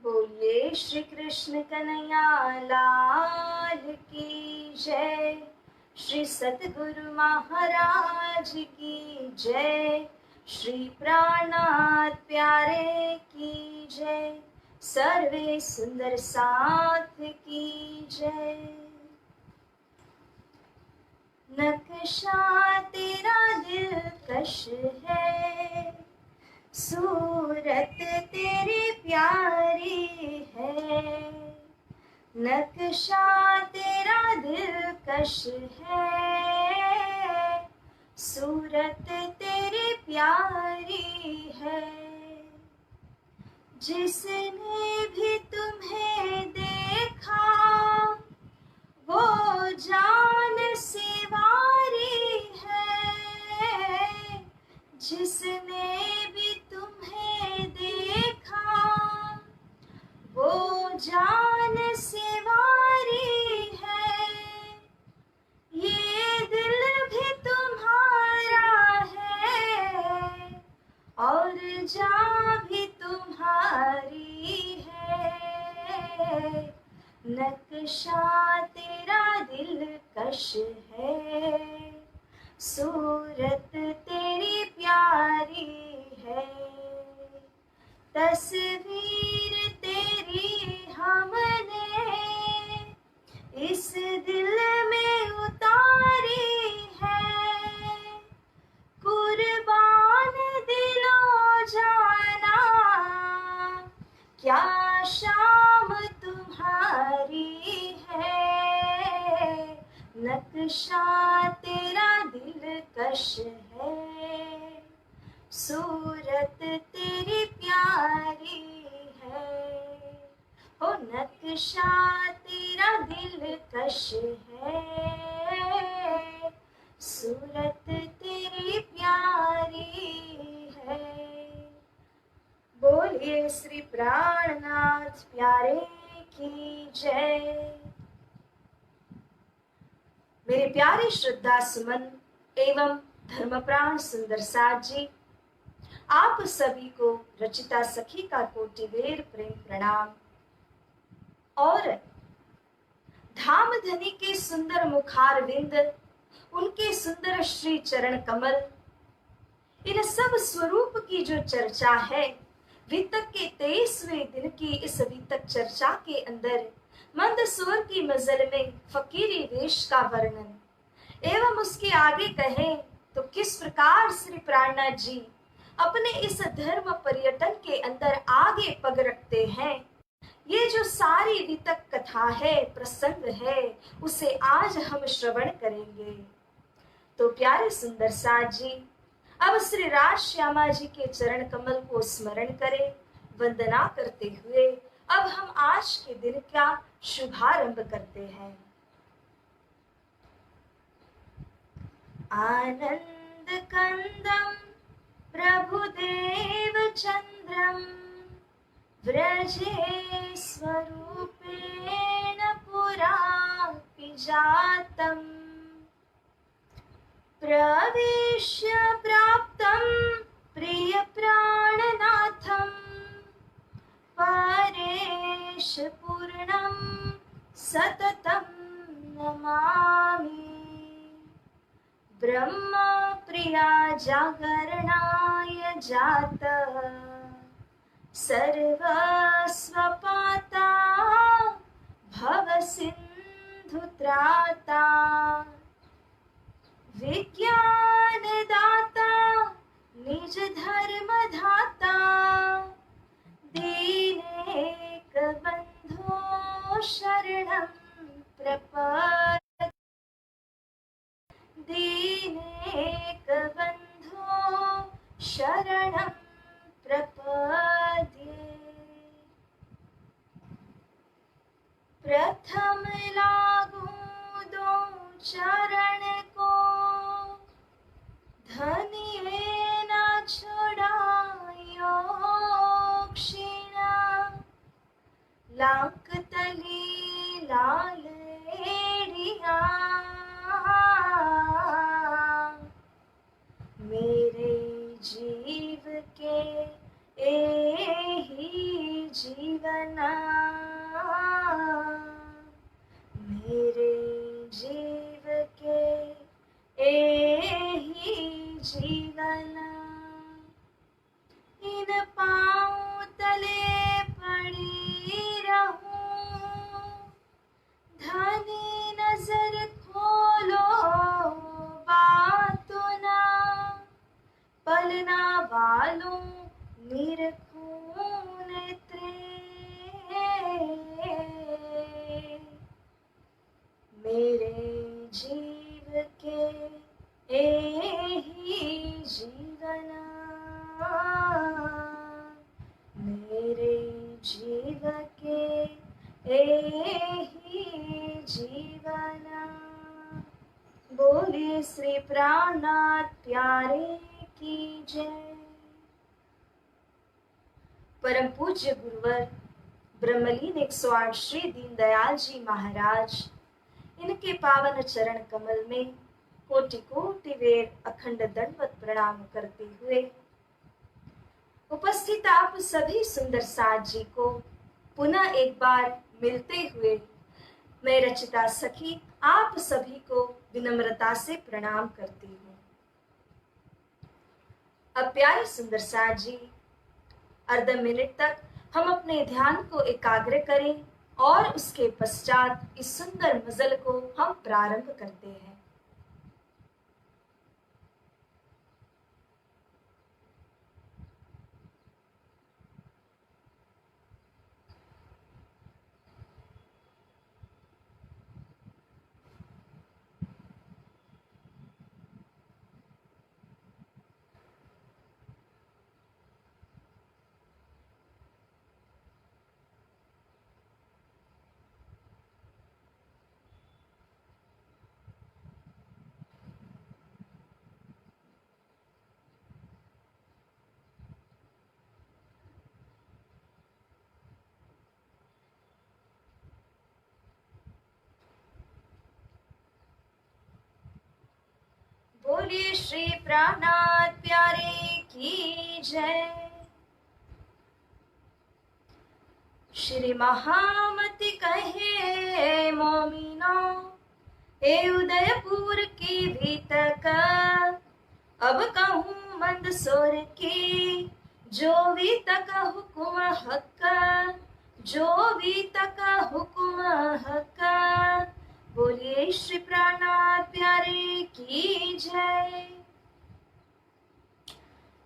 बोलिए श्री कृष्ण कन्हैया लाल की जय। श्री सतगुरु महाराज की जय। श्री प्राणनाथ प्यारे की जय। सर्वे सुंदर साथ की जय। नक्शा तेरा दिलकश है, सूरत तेरी प्यारी है। नक्शा तेरा दिलकश है, सूरत तेरी प्यारी है। जिसने भी तुम्हें देखा वो जान से वारी है। जिसने भी तुम्हें देखा वो जान से वारी है। ये दिल भी तुम्हारा है और जान भी तुम्हारी है। नक्शा तेरा दिलकश है, सूरत तेरी प्यारी है। तस्वीर तेरी हमने इस दिल में उतारी है। कुर्बान दिलो जाना क्या शाम तुम्हारी है। नक्शा तेरा दिलकश है, सूरत तेरी प्यारी है। ओ नक्शा तेरा दिलकश है, सूरत तेरी प्यारी है। बोलिए श्री प्राणनाथ प्यारे की जय। मेरे प्यारे श्रद्धा सुमन एवं धर्मप्राण सुंदर साथ जी, आप सभी को रचिता सखी का कोटिवेर प्रेम प्रणाम। और धामधनी के सुंदर मुखारविंद, उनके सुंदर श्री चरण कमल, इन सब स्वरूप की जो चर्चा है, वितक के 23वें दिन की इस वितक चर्चा के अंदर मंद स्वर की मजल में फकीरी वेश का वर्णन एवं उसके आगे कहें तो किस प्रकार श्री प्राणनाथ जी अपने इस धर्म पर्यटन के अंदर आगे पग रखते हैं। ये जो सारी वितक कथा है, प्रसंग है, उसे आज हम श्रवण करेंगे। तो प्यारे सुंदर साथ जी, अब श्री राज श्यामा जी के चरण कमल को स्मरण करें, वंदना करते हुए अब हम आज के दिन का शुभारंभ करते हैं। आनंद कंदम प्रभुदेव चंद्रम व्रजे स्वरूपेण पुरापि जातम् प्रवेश्य प्राप्तं प्रिय प्राणनाथं परेश पूर्णं सततं नमामि। ब्रह्म प्रिया जागरणाय जात सर्वस्वपाता भव सिंधु त्राता विज्ञान दाता निज धर्म धाता दीनेक बंधो शरणं प्रपद्ये। दीनेक बंधो शरणं प्रपद्ये। प्रथम लागू दो चरण को धनिये न छोड़ायो क्षीणा लांक तली लाल एड़िया मेरे जीव के एही जीव जीवन मेरे जीव के एही जीवन इन पाँव तले पड़ी रहूं धनी नजर खोलो बातों ना पलना वालों निरखूं नेत्रे मेरे जीव के एही जीवन मेरे जीव के एही जीवन बोले श्री प्राणनाथ प्यारे की जय। परम पूज्य गुरुवर ब्रह्मलीन 108 श्री दीनदयाल जी महाराज इनके पावन चरण कमल में कोटि कोटि वेर अखंड दंडवत प्रणाम करते हुए उपस्थित आप सभी सुंदर साथ जी को पुनः एक बार मिलते हुए मैं रचिता सखी आप सभी को विनम्रता से प्रणाम करती हूँ। अब प्यारे सुंदर साथ जी अर्ध मिनट तक हम अपने ध्यान को एकाग्र करें और उसके पश्चात इस सुंदर मजल को हम प्रारंभ करते हैं। बोलिए श्री प्राणनाथ प्यारे की जय। श्री महामति कहे मोमिनो ए उदयपुर की भीतक अब कहूँ मंदसौर की जो भी तक हुकुम हक जो भी तक हुकुम हक बोलिए श्री प्राणनाथ प्यारे की जय।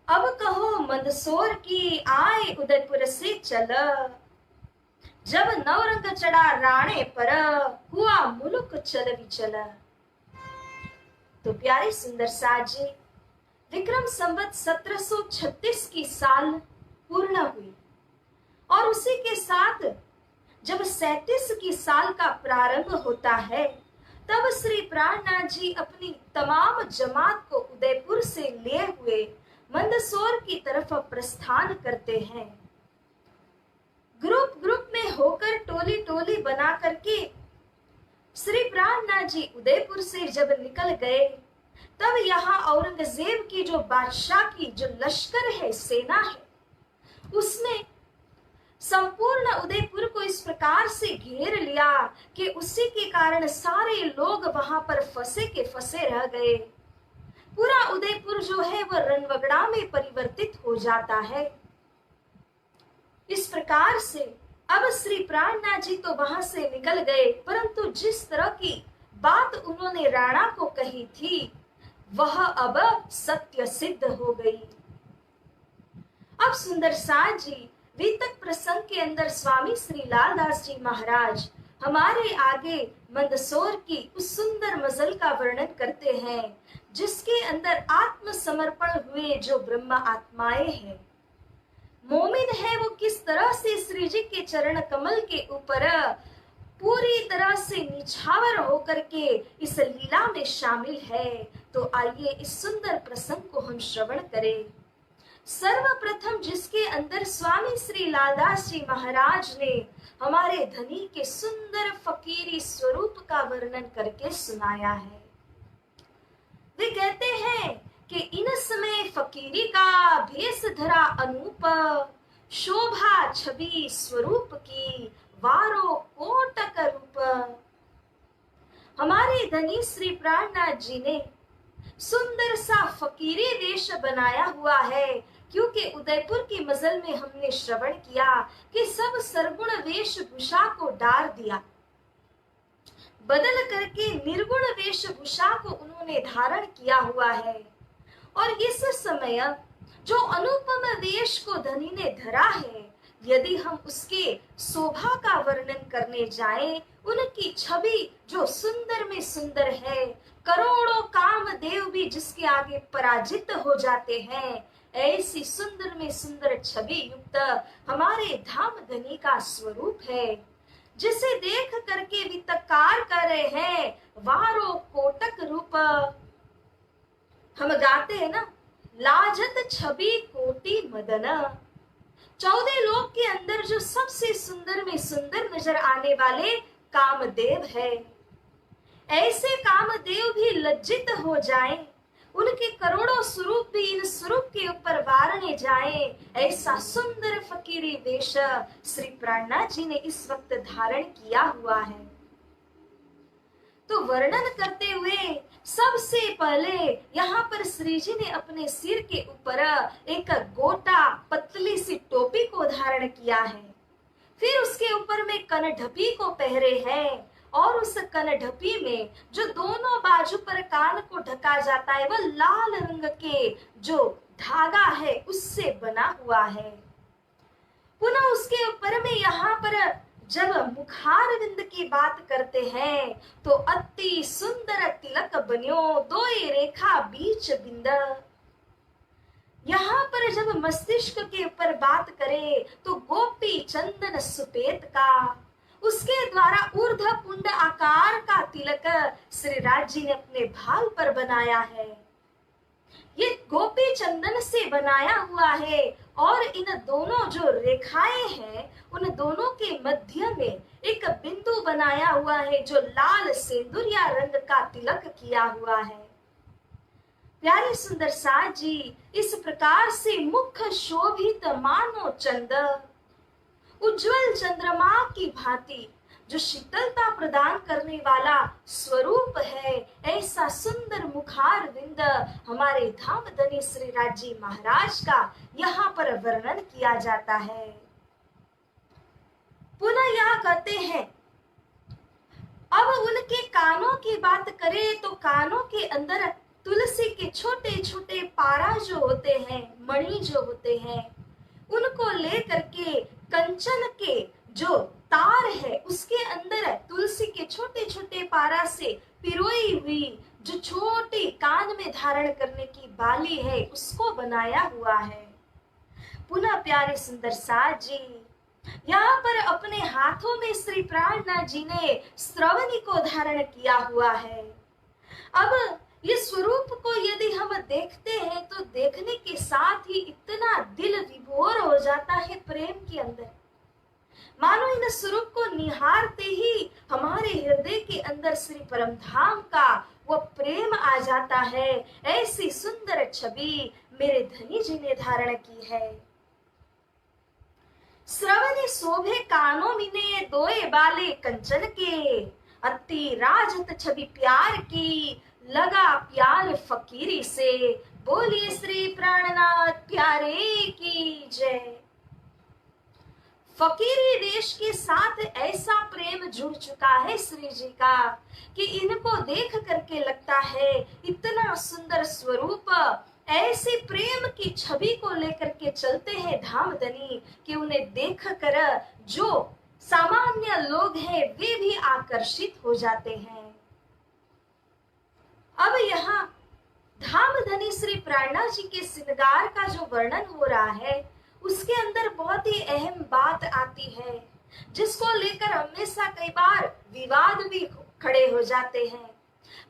अब कहो मंदसौर की आए उदयपुर से चल जब नवरंग चढ़ा राणे पर हुआ मुलुक चल विचल। तो प्यारे सुंदर साथ जी विक्रम संवत 1736 की साल पूर्ण हुई और उसी के साथ जब 37 की साल का प्रारंभ होता है तब श्री प्राणनाथ जी अपनी तमाम जमात को उदयपुर से लिए हुए मंदसौर की तरफ प्रस्थान करते हैं। ग्रुप ग्रुप में होकर टोली टोली बना करके श्री प्राणनाथ जी उदयपुर से जब निकल गए तब यहाँ औरंगजेब की जो बादशाह की जो लश्कर है सेना है उसने संपूर्ण उदयपुर को इस प्रकार से घेर लिया कि उसी के कारण सारे लोग वहां पर फंसे के फंसे रह गए। पूरा उदयपुर जो है वह रणवगड़ा में परिवर्तित हो जाता है। इस प्रकार से अब श्री प्राणनाथ जी तो वहां से निकल गए परंतु जिस तरह की बात उन्होंने राणा को कही थी वह अब सत्य सिद्ध हो गई। अब सुंदर साथ जी वितक प्रसंग के अंदर स्वामी श्री लालदास जी महाराज हमारे आगे मंदसौर की उस सुंदर मजल का वर्णन करते हैं जिसके अंदर आत्मसमर्पण हुए जो ब्रह्म आत्माएं हैं मोमिन है वो किस तरह से श्री जी के चरण कमल के ऊपर पूरी तरह से निछावर होकर के इस लीला में शामिल है। तो आइए इस सुंदर प्रसंग को हम श्रवण करें। सर्वप्रथम जिसके अंदर स्वामी श्री लालदास जी महाराज ने हमारे धनी के सुंदर फकीरी स्वरूप का वर्णन करके सुनाया है। वे कहते हैं कि इन समय फकीरी का भेष धरा अनूप शोभा छवि स्वरूप की वारो कोटक रूप। हमारे धनी श्री प्राणनाथ जी ने सुंदर सा फकीरी वेश बनाया हुआ है, क्योंकि उदयपुर की मजल में हमने श्रवण किया कि सब सरगुण वेशभूषा को डार दिया, बदल करके निर्गुण वेशभूषा को उन्होंने धारण किया हुआ है। और इस समय जो अनुपम वेश को धनी ने धरा है, यदि हम उसके शोभा का वर्णन करने जाएं, उनकी छवि जो सुंदर में सुंदर है, करोड़ों कामदेव भी जिसके आगे पराजित हो जाते हैं, ऐसी सुंदर में सुंदर छवि युक्त हमारे धाम धनी का स्वरूप है, जिसे देख करके वितकार कर रहे हैं वारो कोटक रूप। हम गाते हैं ना, लाजत छवि कोटि मदन। 14 लोक के अंदर जो सबसे सुंदर में सुंदर नजर आने वाले कामदेव है, ऐसे कामदेव भी लज्जित हो जाएं, उनके करोड़ों स्वरूप भी इन स्वरूप के ऊपर वारने जाएं, ऐसा सुंदर फकीरी वेश श्री प्राणनाथ जी ने इस वक्त धारण किया हुआ है। तो वर्णन करते हुए सबसे पहले यहाँ पर श्री जी ने अपने सिर के ऊपर एक गोटा पतली सी टोपी को धारण किया है, फिर उसके ऊपर में कनढपी को पहरे हैं, और उस कनढपी में जो दोनों बाजू पर कान को ढका जाता है, वह लाल रंग के जो धागा है उससे बना हुआ है। पुनः उसके ऊपर में यहाँ पर जब मुखारविंद की बात करते हैं तो अति सुंदर तिलक बन्यो दोए रेखा बीच बिंद। यहाँ पर जब मस्तिष्क के ऊपर बात करें तो गोपी चंदन सुपेत का, उसके द्वारा ऊर्ध्व पुंड आकार का तिलक श्री राज जी ने अपने भाल पर बनाया है। ये गोपी चंदन से बनाया हुआ है, और इन दोनों जो रेखाएं हैं उन दोनों के मध्य में एक बिंदु बनाया हुआ है जो लाल सेंदुरिया रंग का तिलक किया हुआ है। प्यारे सुंदर साथ जी इस प्रकार से मुख शोभित मानो चंद, उज्जवल चंद्रमा की भांति जो शीतलता प्रदान करने वाला स्वरूप है, ऐसा सुंदर मुखार विंद हमारे धाम धनी श्री राज जी महाराज का यहाँ पर वर्णन किया जाता है। पुनः यहाँ कहते हैं, अब उनके कानों की बात करें तो कानों के अंदर तुलसी के छोटे छोटे पारा जो होते हैं, मणि जो होते हैं, उनको लेकर के कंचन के जो तार है उसके अंदर तुलसी के छोटे छोटे पारा से पिरोई हुई जो छोटी कान में धारण करने की बाली है उसको बनाया हुआ है। पुनः प्यारे सुंदर साथ जी यहाँ पर अपने हाथों में श्री प्राणनाथ जी ने श्रवणी को धारण किया हुआ है। अब ये स्वरूप को यदि हम देखते हैं तो देखने के साथ ही इतना दिल विभोर हो जाता है प्रेम के अंदर, मानो इन स्वरूप को निहारते ही हमारे हृदय के अंदर श्री परम धाम का वो प्रेम आ जाता है। ऐसी सुंदर छवि मेरे धनी जी ने धारण की है। श्रवणी शोभे कानों मिने दोए बाले कंचन के, अति राजत छवि प्यार की लगा प्यार फकीरी से, बोलिए श्री प्राणनाथ प्यारे की जय। फकीरी वेश के साथ ऐसा प्रेम जुड़ चुका है श्री जी का कि इनको देख करके लगता है इतना सुंदर स्वरूप, ऐसी प्रेम की छवि को लेकर के चलते हैं धाम धनी कि उन्हें देख कर जो सामान्य लोग हैं वे भी आकर्षित हो जाते हैं। अब यहाँ धाम धनी श्री प्राणनाथ जी के श्रृंगार का जो वर्णन हो रहा है उसके अंदर बहुत ही अहम बात आती है, जिसको लेकर हमेशा कई बार विवाद भी खड़े हो जाते हैं।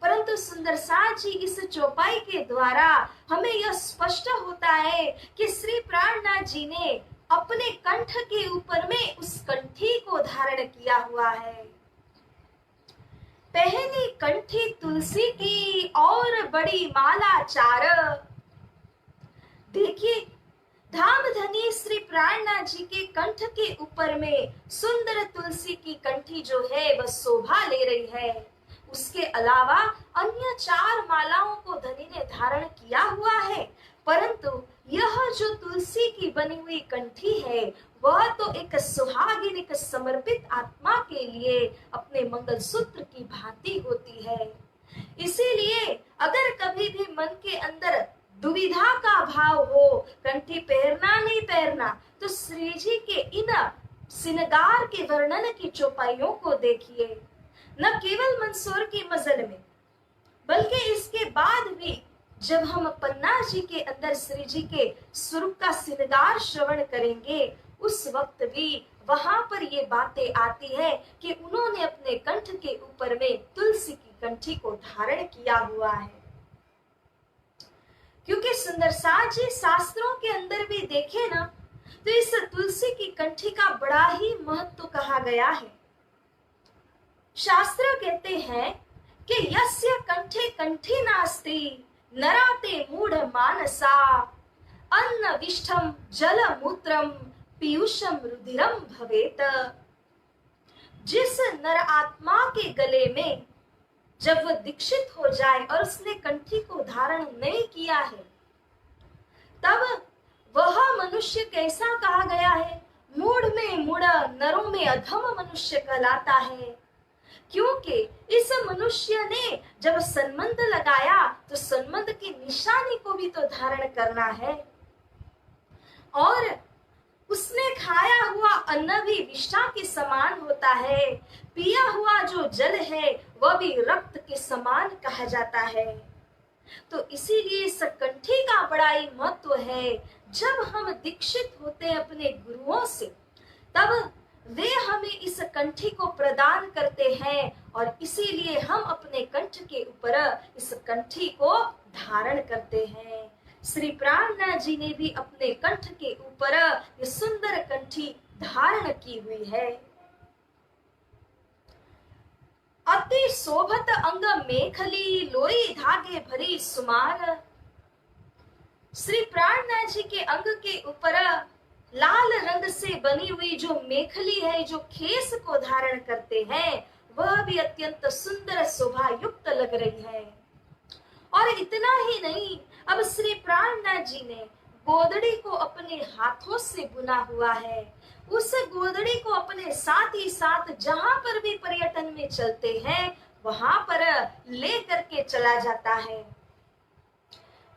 परंतु सुंदर साथ जी इस चौपाई के द्वारा हमें यह स्पष्ट होता है कि श्री प्राणनाथ जी ने अपने कंठ के ऊपर में उस कंठी को धारण किया हुआ है। पहली कंठी तुलसी की और बड़ी माला चार। देखिए धामधनी श्री प्राणनाथ जी के कंठ के ऊपर में सुंदर तुलसी की कंठी जो है वह शोभा ले रही है। उसके अलावा अन्य 4 मालाओं को धनी ने धारण किया हुआ है, परंतु यह जो तुलसी की बनी हुई कंठी है वह तो एक सुहागिन, एक समर्पित आत्मा के लिए अपने मंगलसूत्र की भांति होती है। इसीलिए अगर कभी भी मन के अंदर दुविधा का भाव हो, कंठी पहनना नहीं पहनना, तो श्री जी के इन श्रृंगार के वर्णन की चौपाइयों को देखिए। न केवल मंदसौर की मजल में, बल्कि इसके बाद भी जब हम पन्ना जी के अंदर श्री जी के स्वरूप का श्रृंगार श्रवण करेंगे, उस वक्त भी वहां पर ये बातें आती है कि उन्होंने अपने कंठ के ऊपर में तुलसी की कंठी को धारण किया हुआ है। क्योंकि सुंदर साज जी शास्त्रों के अंदर भी देखे ना, तो इस तुलसी की कंठी का बड़ा ही महत्व कहा गया है। शास्त्र कहते हैं कि यस्य कंठे कंठी नास्ति नराते मूढ़ मानसा अन्न विष्ठम जल मूत्रम पीयूषम रुधिरम भवेत। जिस नर आत्मा के गले में जब वह दीक्षित हो जाए और उसने कंठी को धारण नहीं किया है, तब वह मनुष्य कैसा कहा गया है? मूढ़ में मूढ़, नरों में अधम मनुष्य कहलाता है। क्योंकि इस मनुष्य ने जब संबंध लगाया तो संबंध की निशानी को भी तो धारण करना है, और उसने खाया हुआ अन्न भी विष्ठा के समान होता है, पिया हुआ जो जल है वह भी रक्त के समान कहा जाता है। तो इसीलिए इस कंठी का बड़ा ही महत्व है। जब हम दीक्षित होते हैं अपने गुरुओं से, तब वे हमें इस कंठी को प्रदान करते हैं, और इसीलिए हम अपने कंठ के ऊपर इस कंठी को धारण करते हैं। श्री प्राणनाथ जी ने भी अपने कंठ के ऊपर ये सुंदर कंठी धारण की हुई है। अति शोभत अंग मेखली लोई धागे भरी सुमार। श्री प्राणनाथ जी के अंग के ऊपर लाल रंग से बनी हुई जो मेखली है, जो खेस को धारण करते हैं, वह भी अत्यंत सुंदर शोभा युक्त लग रही है। और इतना ही नहीं, अब श्री प्राणनाथ जी ने गोदड़ी को अपने हाथों से बुना हुआ है। उस गोदड़ी को अपने साथ ही साथ जहां पर भी पर्यटन में चलते हैं वहां पर ले करके चला जाता है।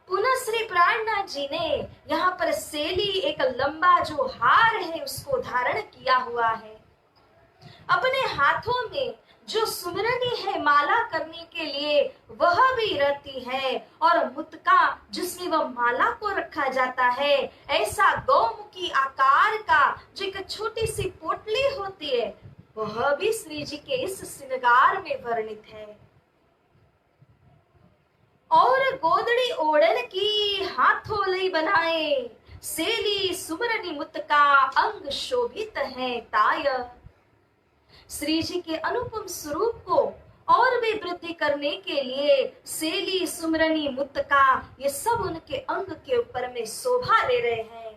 पुनः श्री प्राणनाथ जी ने यहाँ पर सेली, एक लंबा जो हार है, उसको धारण किया हुआ है। अपने हाथों में जो सुमरनी है माला करने के लिए वह भी रहती है, और मुतका जिसमें वह माला को रखा जाता है, ऐसा गौमुखी आकार का जो एक छोटी सी पोटली होती है, वह भी श्री जी के इस श्रृंगार में वर्णित है। और गोदड़ी ओढ़न की हाथों लई बनाए, सेली सुमरनी मुतका अंग शोभित है ताय। श्री जी के अनुपम स्वरूप को और भी वृद्धि करने के लिए सेली, सुमरनी, मुतका ये सब उनके अंग के ऊपर में शोभा ले रहे हैं।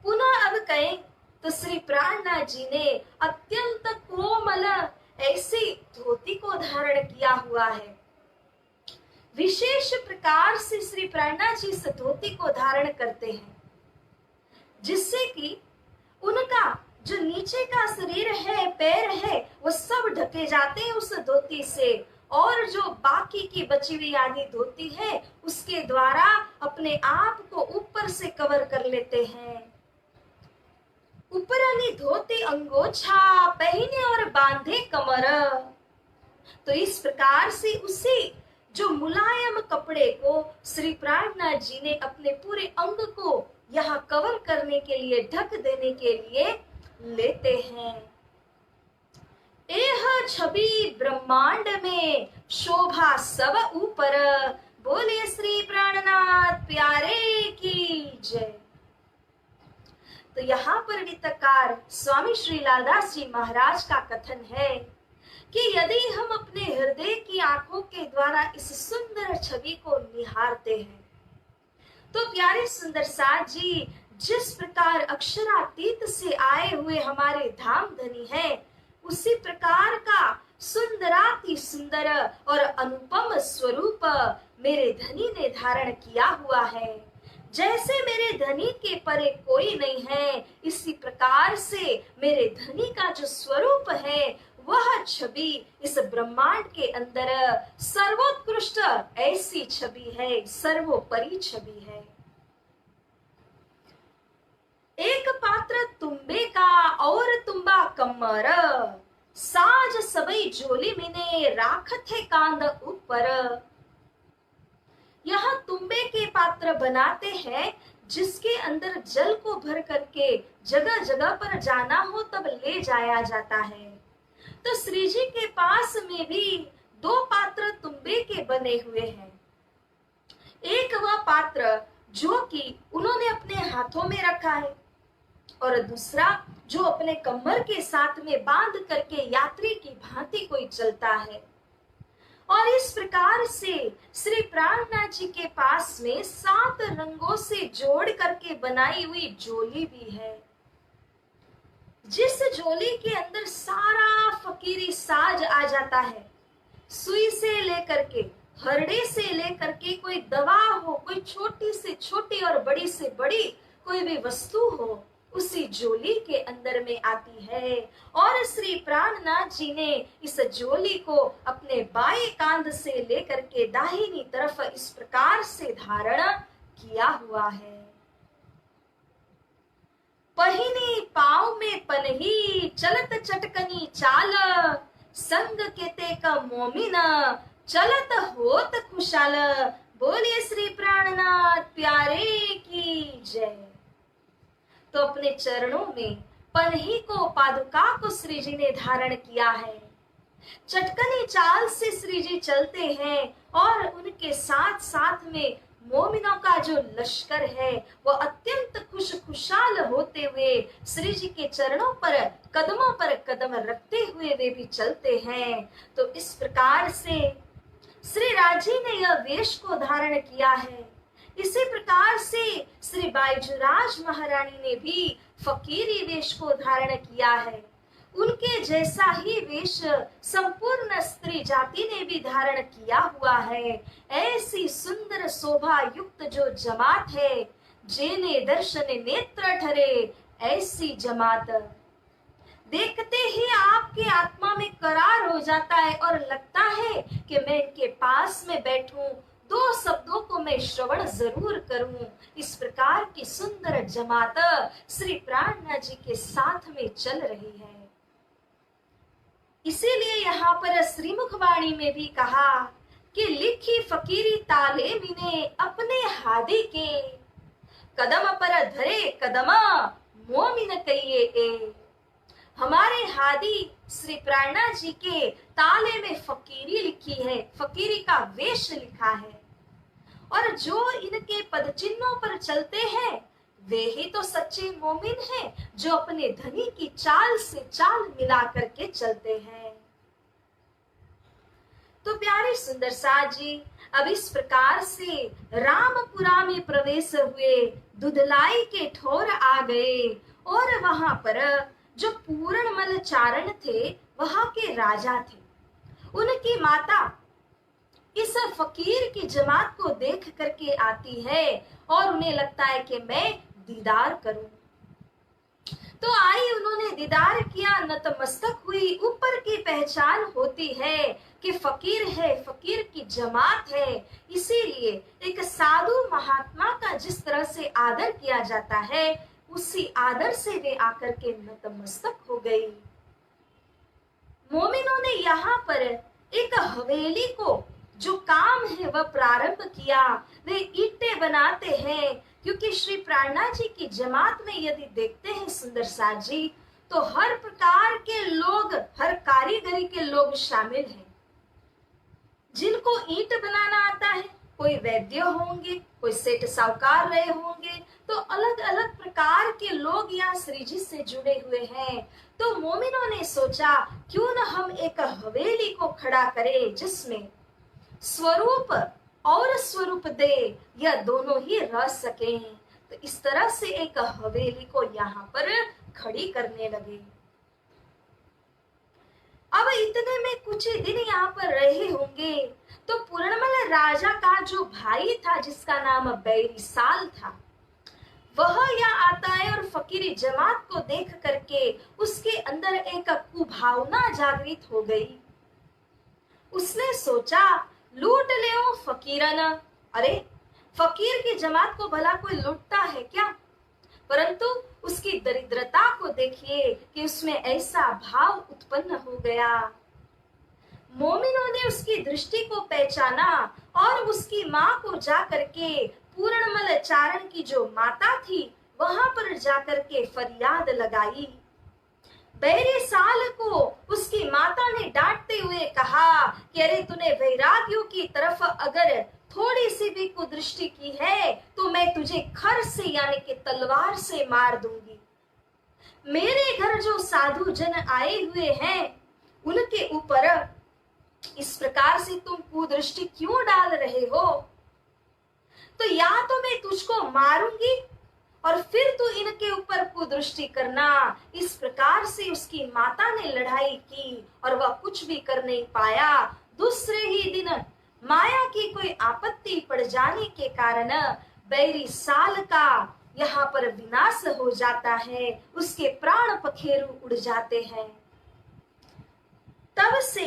पुनः अब कहें तो श्री प्राणनाथ जी ने अत्यंत कोमल ऐसी धोती को धारण किया हुआ है। विशेष प्रकार से श्री प्राणनाथ जी इस धोती को धारण करते हैं, जिससे कि उनका जो नीचे का शरीर है, पैर है, वो सब ढके जाते हैं उस धोती से, और जो बाकी की बची हुई आधी धोती है उसके द्वारा अपने आप को ऊपर से कवर कर लेते हैं। ऊपरनी धोती अंगोछा पहने और बांधे कमर। तो इस प्रकार से उसी जो मुलायम कपड़े को श्री प्राणनाथ जी ने अपने पूरे अंग को यहाँ कवर करने के लिए, ढक देने के लिए लेते हैं। एह छवि ब्रह्मांड में शोभा सब ऊपर, बोले श्री प्राणनाथ प्यारे की जय। तो यहाँ पर गीतकार स्वामी श्री लालदास जी महाराज का कथन है कि यदि हम अपने हृदय की आंखों के द्वारा इस सुंदर छवि को निहारते हैं, तो प्यारे सुंदर साथ जी जिस प्रकार अक्षरातीत से आए हुए हमारे धाम धनी हैं, उसी प्रकार का सुंदराति सुंदर और अनुपम स्वरूप मेरे धनी ने धारण किया हुआ है। जैसे मेरे धनी के परे कोई नहीं है, इसी प्रकार से मेरे धनी का जो स्वरूप है वह छवि इस ब्रह्मांड के अंदर सर्वोत्कृष्ट ऐसी छवि है, सर्वोपरि छवि है। एक पात्र तुम्बे का और तुम्बा कमर, साज सबई जोली मिने राखत है कांद ऊपर। यहाँ तुम्बे के पात्र बनाते हैं जिसके अंदर जल को भर करके जगह जगह पर जाना हो तब ले जाया जाता है। तो श्री जी के पास में भी दो पात्र तुम्बे के बने हुए हैं। एक वह पात्र जो कि उन्होंने अपने हाथों में रखा है और दूसरा जो अपने कमर के साथ में बांध करके यात्री की भांति कोई चलता है। और इस प्रकार से श्री प्राणनाथ जी के पास में 7 रंगों से जोड़ करके बनाई हुई झोली भी है, जिस झोली के अंदर सारा फकीरी साज आ जाता है। सुई से लेकर के, हरड़े से लेकर के, कोई दवा हो, कोई छोटी से छोटी और बड़ी से बड़ी कोई भी वस्तु हो, उसी झोली के अंदर में आती है। और श्री प्राणनाथ जी ने इस झोली को अपने बाएं कांध से लेकर के दाहिनी तरफ इस प्रकार से धारण किया हुआ है। पहिनी पाँव में पनही चलत चटकनी चाल, संग केते का मोमिन चलत होत खुशाल। बोलिए श्री प्राणनाथ प्यारे की जय। तो अपने चरणों में पनही को, पादुका को श्री जी ने धारण किया है। चटकनी चाल से श्री जी चलते हैं और उनके साथ साथ में मोमिनों का जो लश्कर है वो अत्यंत खुशहाल होते हुए श्री जी के चरणों पर कदम रखते हुए वे भी चलते हैं। तो इस प्रकार से श्री राजी ने यह वेश को धारण किया है। इसी प्रकार से श्री बायजूराज महारानी ने भी फकीरी वेश को धारण किया है। उनके जैसा ही वेश संपूर्ण स्त्री जाति ने भी धारण किया हुआ है। ऐसी सुंदर शोभा युक्त जो जमात है, जेने दर्शन नेत्र ठरे ऐसी जमात। देखते ही आपके आत्मा में करार हो जाता है और लगता है कि मैं इनके पास में बैठूं, 2 शब्दों को मैं श्रवण जरूर करूं। इस प्रकार की सुंदर जमात श्री प्राणनाथ जी के साथ में चल रही है। इसीलिए यहाँ पर श्रीमुखवाणी में भी कहा कि लिखी फकीरी ताले मिने अपने हादी के, कदम पर धरे कदमा मोमिन कहिए ए। हमारे हादी श्री प्राणनाथ जी के ताले में फकीरी लिखी है, फकीरी का वेश लिखा है। और जो इनके पद चिन्हों पर चलते हैं वे ही तो सच्चे मोमिन हैं, जो अपने धनी की चाल से चाल मिला करके चलते हैं। तो प्यारे सुंदर साज जी अब इस प्रकार से रामपुरा में प्रवेश हुए, दुधलाई के ठोर आ गए और वहां पर जो पूर्णमल चारण थे वहां के राजा थे। उनकी माता इस फकीर की जमात को देख करके आती है और उन्हें लगता है कि मैं दीदार करूं। तो आई, उन्होंने दीदार किया, नतमस्तक हुई। ऊपर की पहचान होती है कि फकीर है, फकीर की जमात है, इसीलिए एक साधु महात्मा का जिस तरह से आदर किया जाता है उसी आदर से वे आकर के नतमस्तक हो गई। मोमिनों ने यहाँ पर एक हवेली को जो काम है वह प्रारंभ किया। वे ईंटें बनाते हैं, क्योंकि श्री प्राणनाथ जी की जमात में यदि देखते हैं सुंदर साज जी तो हर प्रकार के लोग, हर कारीगरी के लोग शामिल हैं। जिनको ईंट बनाना आता है, कोई वैद्य होंगे, कोई सेठ साहूकार रहे होंगे, तो अलग अलग प्रकार के लोग यहाँ श्री जी से जुड़े हुए हैं। तो मोमिनों ने सोचा क्यों न हम एक हवेली को खड़ा करें जिसमें स्वरूप और स्वरूप दे यह दोनों ही रह सकें। तो इस तरह से एक हवेली को यहाँ पर खड़ी करने लगे। अब इतने में कुछ ही दिन यहाँ पर रहे होंगे तो पूर्णमल राजा का जो भाई था जिसका नाम बैरिसाल था, वह यहाँ आता है और फकीरी जमात को देख करके उसके अंदर एक कुभावना जागृत हो गई। उसने सोचा लूट ले फकीरन, अरे फकीर की जमात को भला कोई लूटता है क्या? परंतु उसकी दरिद्रता को देखिए कि उसमें ऐसा भाव उत्पन्न हो गया। मोमिनों ने उसकी दृष्टि को पहचाना और उसकी माँ को जाकर के पूर्णमल चारण की जो माता थी वहां पर जाकर के फरियाद लगाई। बैरिसाल को उसकी माता ने डांटते हुए कहा कि अरे तूने वैरागियों की तरफ अगर थोड़ी सी भी कुदृष्टि की है तो मैं तुझे खर से यानी कि तलवार से मार दूंगी। मेरे घर जो साधु जन आए हुए हैं उनके ऊपर इस प्रकार से तुम कुदृष्टि क्यों डाल रहे हो? तो या तो मैं तुझको मारूंगी और फिर तू इनके ऊपर कुदृष्टि करना। इस प्रकार से उसकी माता ने लड़ाई की और वह कुछ भी कर नहीं पाया। दूसरे ही दिन माया की कोई आपत्ति पड़ जाने के कारण बैरिसाल का यहाँ पर विनाश हो जाता है, उसके प्राण पखेरु उड़ जाते हैं। तब से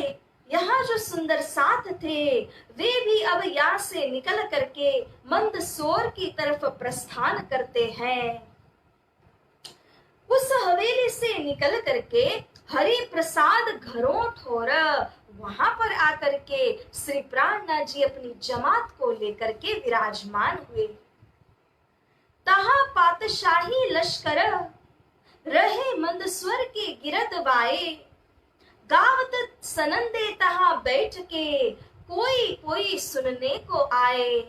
यहाँ जो सुंदर साथ थे वे भी अब यहाँ से निकल करके मंदसौर की तरफ प्रस्थान करते हैं। उस हवेली से निकल करके हरि प्रसाद घरों ठोर वहां पर आकर के श्री प्राणनाथ जी अपनी जमात को लेकर के विराजमान हुए। तहा पातशाही लश्कर रहे मंदस्वर के गिरद वाए, गावत सनंदे तहा बैठ के कोई कोई सुनने को आए।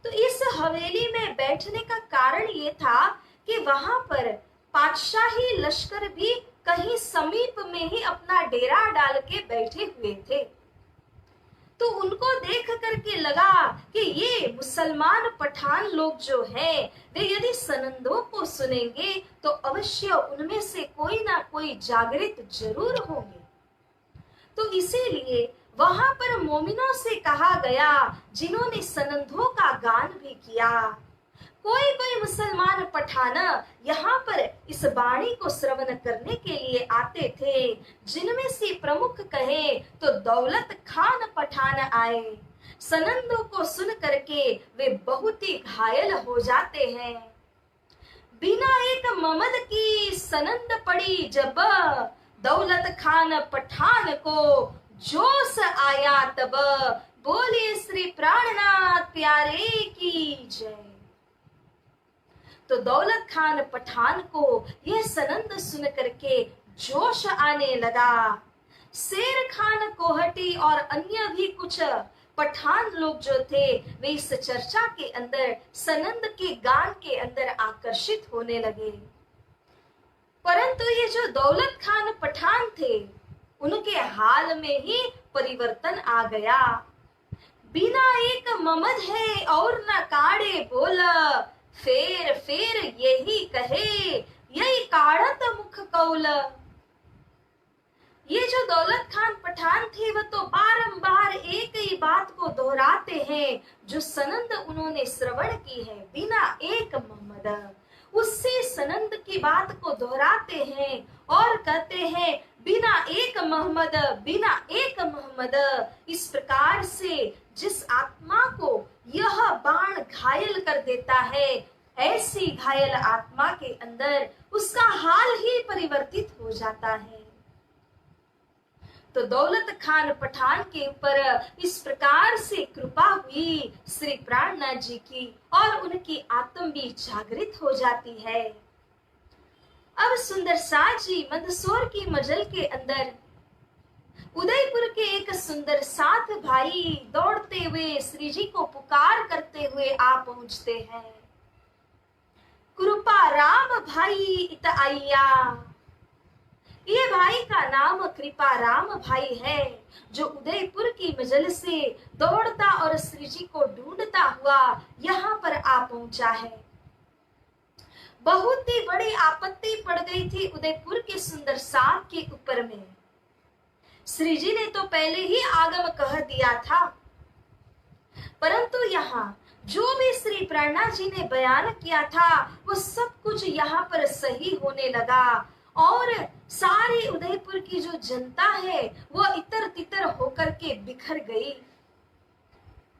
तो इस हवेली में बैठने का कारण ये था कि वहां पर पातशाही लश्कर भी कहीं समीप में ही अपना डेरा डाल के बैठे हुए थे। तो उनको देख करके लगा कि ये मुसलमान पठान लोग जो हैं वे यदि सनंदों को सुनेंगे तो अवश्य उनमें से कोई ना कोई जागृत जरूर होंगे। तो इसीलिए वहां पर मोमिनों से कहा गया जिन्होंने सनंदों का गान भी किया। कोई कोई मुसलमान पठान यहाँ पर इस वाणी को श्रवण करने के लिए आते थे, जिनमें से प्रमुख कहे तो दौलत खान पठान आए। सनंदों को सुन करके वे बहुत ही घायल हो जाते हैं। बिना एक ममद की सनंद पड़ी जब, दौलत खान पठान को जोश आया तब, बोले श्री प्राणनाथ प्यारे की जय। तो दौलत खान पठान को यह सनंद सुन करके जोश आने लगा। शेर खान कोहटी और अन्य भी कुछ पठान लोग जो थे वे इस चर्चा के अंदर सनंद के गान के अंदर आकर्षित होने लगे। परंतु ये जो दौलत खान पठान थे उनके हाल में ही परिवर्तन आ गया। बिना एक ममद है और न काड़े बोल, फेर फेर यही कहे यही काढ़त मुख कौल। ये जो दौलत खान पठान थे वह तो बारंबार एक ही बात को दोहराते हैं जो सनंद उन्होंने श्रवण की है। बिना एक मोहम्मद उससे सनंद की बात को दोहराते हैं और कहते हैं बिना एक मोहम्मद, बिना एक मोहम्मद। इस प्रकार से जिस आत्मा को यह बाण घायल कर देता है, ऐसी घायल आत्मा के अंदर उसका हाल ही परिवर्तित हो जाता है। तो दौलत खान पठान के ऊपर इस प्रकार से कृपा हुई श्री प्राणनाथ जी की और उनकी आत्म भी जागृत हो जाती है। अब सुंदर साथ जी मंदसौर की मजल के अंदर उदयपुर के एक सुंदर साथ भाई दौड़ते हुए श्री जी को पुकार करते हुए आ पहुंचते हैं। कृपा राम भाई इत आइया। ये भाई का नाम कृपा राम भाई है जो उदयपुर की मजल से दौड़ता और श्री जी को ढूंढता हुआ यहाँ पर आ पहुंचा है। बहुत ही बड़ी आपत्ति पड़ गई थी उदयपुर के सुंदर साथ के ऊपर में। श्री जी ने तो पहले ही आगम कह दिया था, परंतु यहाँ जो भी श्री प्राणनाथ जी ने बयान किया था वो सब कुछ यहाँ पर सही होने लगा और सारी उदयपुर की जो जनता है वो इतर तितर होकर के बिखर गई।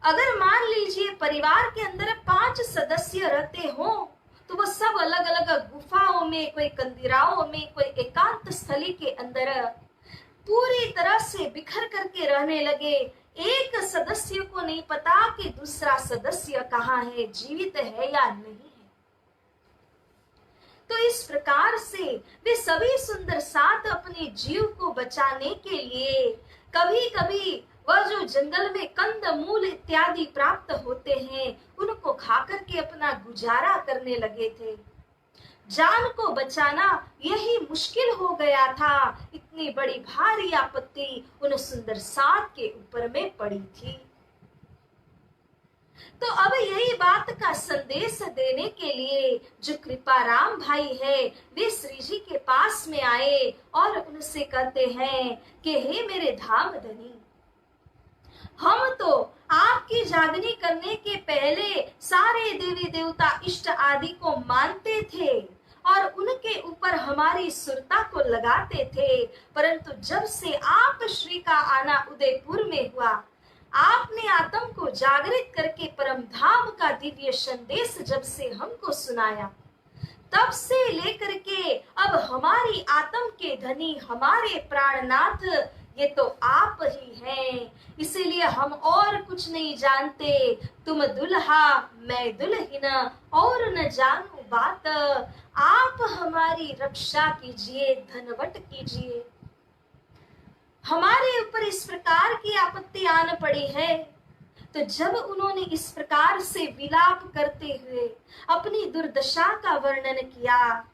अगर मान लीजिए परिवार के अंदर 5 सदस्य रहते हो तो वो सब अलग अलग गुफाओं में, कोई कंदिराओं में, कोई एकांत स्थली के अंदर पूरी तरह से बिखर करके रहने लगे। एक सदस्य को नहीं पता कि दूसरा सदस्य कहाँ है, जीवित है या नहीं है। तो इस प्रकार से वे सभी सुंदर साथ अपने जीव को बचाने के लिए कभी कभी वह जो जंगल में कंद मूल इत्यादि प्राप्त होते हैं उनको खा करके अपना गुजारा करने लगे थे। जान को बचाना यही मुश्किल हो गया था। इतनी बड़ी भारी आपत्ति उन सुंदर साथ के ऊपर में पड़ी थी। तो अब यही बात का संदेश देने के लिए जो कृपाराम भाई है वे श्री जी के पास में आए और उनसे कहते हैं कि हे मेरे धाम धनी, हम तो आपकी जागनी करने के पहले सारे देवी देवता इष्ट आदि को मानते थे और उनके ऊपर हमारी सुरता को लगाते थे, परंतु जब से आप श्री का आना उदयपुर में हुआ, आपने आत्म को जागृत करके परम धाम का दिव्य संदेश जब से हमको सुनाया, तब से लेकर के अब हमारी आत्म के धनी, हमारे प्राणनाथ ये तो आप ही हैं। इसीलिए हम और कुछ नहीं जानते। तुम दुल्हा मैं दुल्हन और न जानू बात, आप हमारी रक्षा कीजिए, धनवट कीजिए। हमारे ऊपर इस प्रकार की आपत्ति आन पड़ी है। तो जब उन्होंने इस प्रकार से विलाप करते हुए अपनी दुर्दशा का वर्णन किया,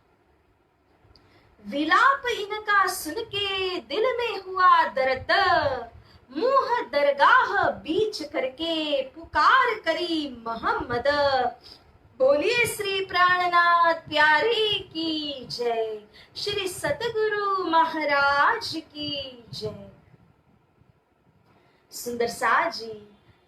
विलाप इनका सुन के दिल में हुआ दर्द, मुंह दरगाह बीच करके पुकार करी मोहम्मद। बोलिए श्री प्राणनाथ प्यारे की जय, श्री सतगुरु महाराज की जय। सुंदर साथ जी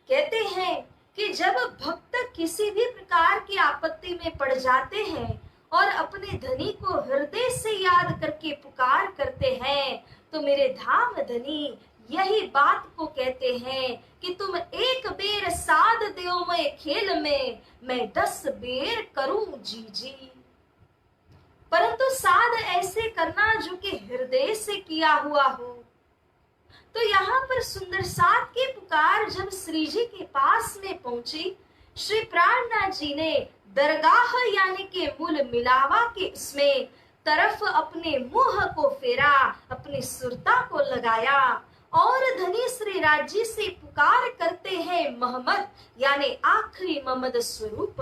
कहते हैं कि जब भक्त किसी भी प्रकार की आपत्ति में पड़ जाते हैं और अपने धनी को हृदय से याद करके पुकार करते हैं, तो मेरे धाम धनी यही बात को कहते हैं कि तुम एक बेर साध देओ मैं खेल में, मैं 10 बेर करूं जी जी। परंतु साध ऐसे करना जो कि हृदय से किया हुआ हो। तो यहाँ पर सुंदर साथ की पुकार जब श्री जी के पास में पहुंची, श्री प्राणनाथ जी ने दरगाह यानी के मूल मिलावा के उसमें तरफ अपने मुंह को फेरा, अपनी सुरता को लगाया और धनी श्री राज जी से पुकार करते हैं मोहम्मद यानी आखिरी मोहम्मद स्वरूप।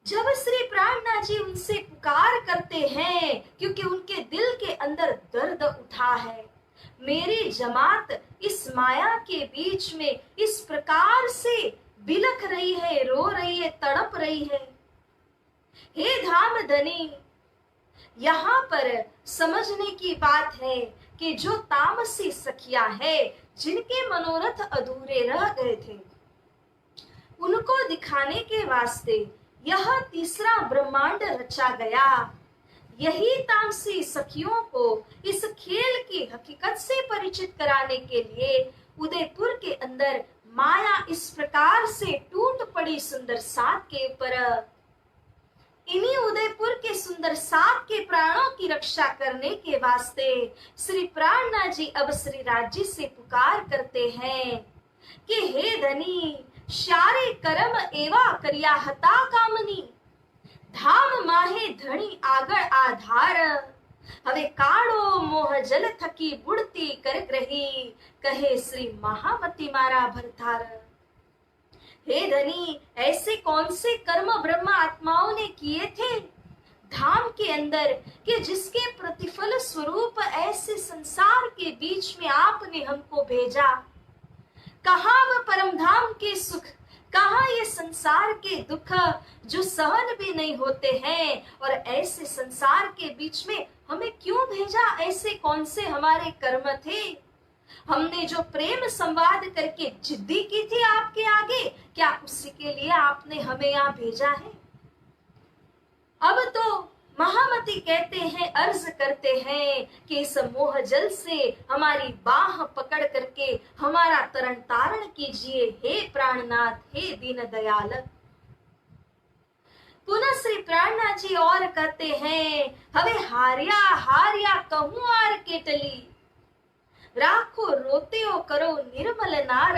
जब श्री प्राणनाथ जी उनसे पुकार करते हैं क्योंकि उनके दिल के अंदर दर्द उठा है, मेरी जमात इस माया के बीच में इस प्रकार से बिलख रही है, रो रही है, तड़प रही है। हे धाम धनी, यहाँ पर समझने की बात है कि जो तामसी सखिया है जिनके मनोरथ अधूरे रह गए थे, उनको दिखाने के वास्ते यह तीसरा ब्रह्मांड रचा गया। यही तामसी सखियों को इस खेल की हकीकत से परिचित कराने के लिए उदयपुर के अंदर माया इस प्रकार से टूट पड़ी सुंदर साथ के ऊपर। इन्हीं उदयपुर के सुंदर साथ के प्राणों की रक्षा करने के वास्ते श्री प्राणनाथ जी अब श्री राज जी से पुकार करते हैं कि हे धनी, शारे कर्म एवा करिया हता कामनी, धाम माहे धनी आगळ आधार, हवे काड़ो मोह जल थकी बुड़ती कर ग्रही, कहे श्री महामती मारा भरतार। हे धनी, ऐसे कौन से कर्म ब्रह्म आत्माओं ने किए थे धाम के अंदर कि जिसके प्रतिफल स्वरूप ऐसे संसार के बीच में आपने हमको भेजा। कहाँ वह परम धाम के सुख, कहाँ ये संसार के दुख जो सहन भी नहीं होते हैं, और ऐसे संसार के बीच में हमें क्यों भेजा? ऐसे कौन से हमारे कर्म थे? हमने जो प्रेम संवाद करके जिद्दी की थी आपके आगे, क्या उसी के लिए आपने हमें यहाँ भेजा है? अब तो महामती कहते हैं, अर्ज करते हैं कि इस मोह जल से हमारी बाह पकड़ करके हमारा तरण तारण कीजिए, हे प्राणनाथ, हे दीन दयाल। पुनः श्री प्राणनाथ जी और कहते हैं, हवे हारिया हारिया कहूं आर केटली, राखो रोत्यो करो निर्मल नार,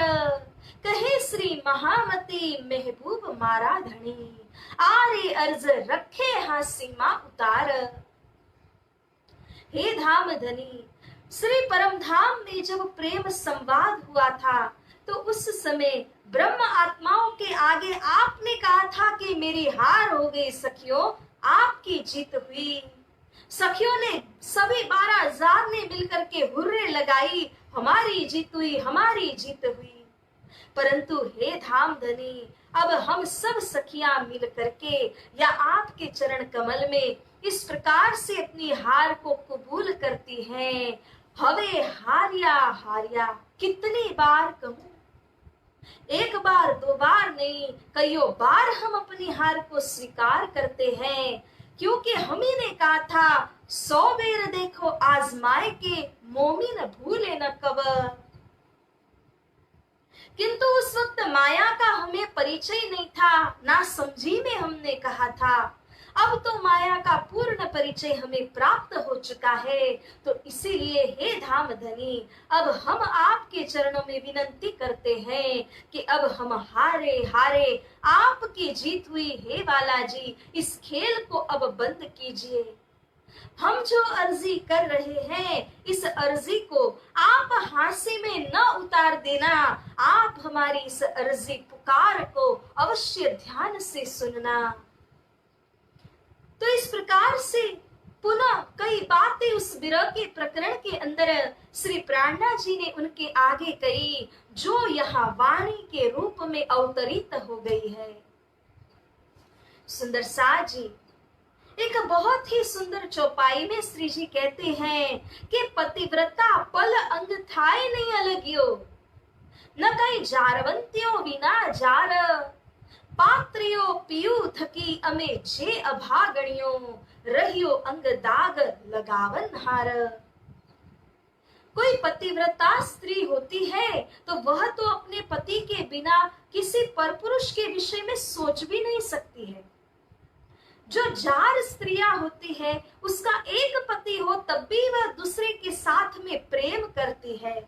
कहे श्री महामती महबूब मारा धनी, आरे अर्ज रखे हाँ सीमा उतार। हे धाम धनी, श्री परम धाम में जब प्रेम संवाद हुआ था तो उस समय ब्रह्म आत्माओं के आगे आपने कहा था कि मेरी हार हो गई सखियों, आपकी जीत हुई। सखियों ने सभी 12,000 ने मिलकर के हुर्रे लगाई, हमारी जीत हुई, हमारी जीत हुई। परंतु हे धाम धनी, अब हम सब सखियां मिल करके या आपके चरण कमल में इस प्रकार से अपनी हार को कबूल करती हैं। हवे हारिया हारिया, कितनी बार कहूं? एक बार दो बार नहीं, कईयों बार हम अपनी हार को स्वीकार करते हैं, क्योंकि हम ही ने कहा था 100 बेर देखो आजमाए के, मोमिन भूले न कब। किंतु उस वक्त माया का हमें परिचय नहीं था, ना समझी में हमने कहा था। अब तो माया का पूर्ण परिचय हमें प्राप्त हो चुका है, तो इसीलिए हे धाम धनी, अब हम आपके चरणों में विनंती करते हैं कि अब हम हारे हारे, आपकी जीत हुई हे बालाजी, इस खेल को अब बंद कीजिए। हम जो अर्जी कर रहे हैं, इस अर्जी को आप हांसे में न उतार देना, आप हमारी इस अर्जी पुकार को अवश्य ध्यान से सुनना। तो इस प्रकार से पुनः कई बातें उस विरह के प्रकरण के अंदर श्री प्राणनाथ जी ने उनके आगे कही, जो यहाँ वाणी के रूप में अवतरित हो गई है। सुंदर साथ जी एक बहुत ही सुंदर चौपाई में श्री जी कहते हैं कि पतिव्रता पल अंग थाय नहीं अलगियो, न कई जारवंतियों विना जार, पात्रियो पियू थकी अमे जे अभागणियो, रहियो अंग दाग लगावन हार। कोई पतिव्रता स्त्री होती है तो वह तो अपने पति के बिना किसी परपुरुष के विषय में सोच भी नहीं सकती है। जो जार स्त्रियां होती है, उसका एक पति हो तब भी वह दूसरे के साथ में प्रेम करती है,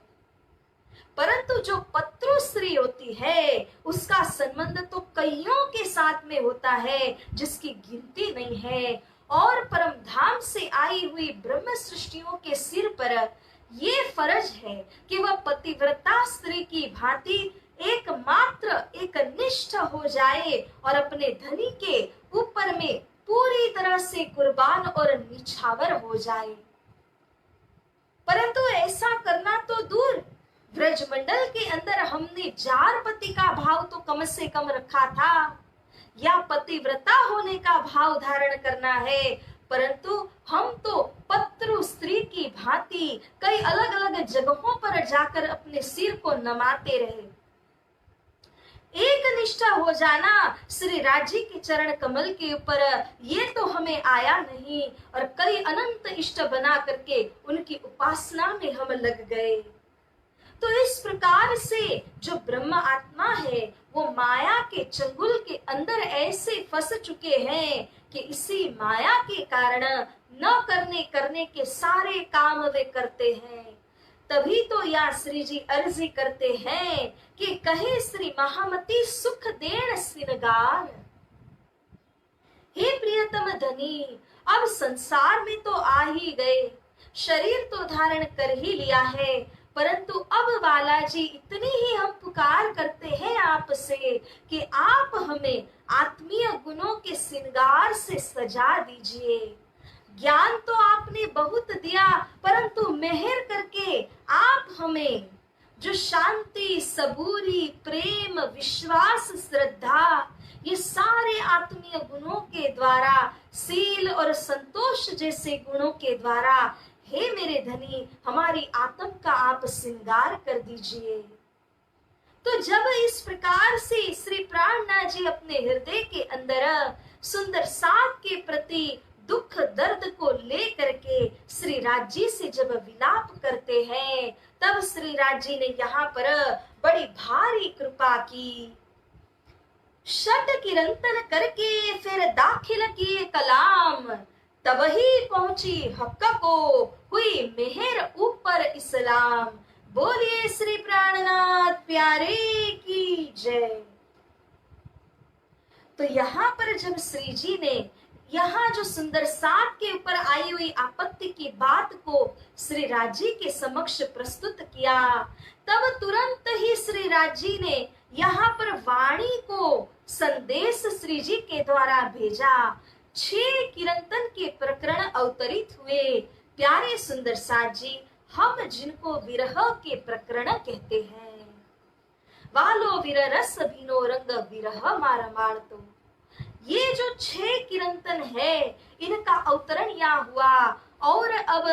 परंतु जो पत्रु स्त्री होती है उसका संबंध तो कईयों के साथ में होता है जिसकी गिनती नहीं है। और परम धाम से आई हुई ब्रह्म सृष्टियों के सिर पर ये फर्ज है कि वह पतिव्रता स्त्री की भांति एकमात्र एक निष्ठ हो जाए और अपने धनी के ऊपर में पूरी तरह से कुर्बान और निछावर हो जाए। परंतु ऐसा करना तो दूर, ब्रजमंडल के अंदर हमने जार पति का भाव तो कम से कम रखा था, या पतिव्रता होने का भाव धारण करना है, परंतु हम तो पत्रु स्त्री की भांति कई अलग अलग जगहों पर जाकर अपने सिर को नमाते रहे। एक निष्ठा हो जाना श्री राजी के चरण कमल के ऊपर, ये तो हमें आया नहीं, और कई अनंत इष्ट बना करके उनकी उपासना में हम लग गए। तो इस प्रकार से जो ब्रह्म आत्मा है वो माया के चंगुल के अंदर ऐसे फंस चुके हैं कि इसी माया के कारण न करने के सारे काम वे करते हैं। तभी तो या श्री जी अर्जी करते हैं कि कहे श्री महामती सुख देण सिनगार। हे प्रियतम धनी, अब संसार में तो आ ही गए, शरीर तो धारण कर ही लिया है, परंतु अब बालाजी इतनी ही हम पुकार करते हैं आपसे कि आप हमें आत्मीय गुणों के श्रृंगार से सजा दीजिए। ज्ञान तो आपने बहुत दिया, परंतु मेहर करके आप हमें जो शांति, सबूरी, प्रेम, विश्वास, श्रद्धा, ये सारे आत्मीय गुणों के द्वारा, सील और संतोष जैसे गुणों के द्वारा, हे मेरे धनी, हमारी आत्म का आप श्रृंगार कर दीजिए। तो जब इस प्रकार से श्री प्राणनाथ जी अपने हृदय के अंदर सुंदर साथ के प्रति दुख दर्द को लेकर के श्री राज जी से जब विलाप करते हैं, तब श्री राज जी ने यहाँ पर बड़ी भारी कृपा की। षट किरंतन करके फिर दाखिल किए कलाम, तब ही पहुंची हक्क को, हुई मेहर ऊपर इस्लाम। बोलिए श्री प्राणनाथ प्यारे की जय। तो यहाँ पर जब श्री जी ने यहाँ जो सुंदर साथ के ऊपर आई हुई आपत्ति की बात को श्री राज जी के समक्ष प्रस्तुत किया, तब तुरंत ही श्री राज जी ने यहाँ पर वाणी को संदेश श्री जी के द्वारा भेजा। 6 किरंतन के प्रकरण अवतरित हुए। प्यारे सुंदर साथ जी, हम जिनको विरह के प्रकरण कहते हैं, वालो विरह रस भीनो रंग विरह मारमाण, तो ये जो 6 किरंतन है, इनका अवतरण यहाँ हुआ। और अब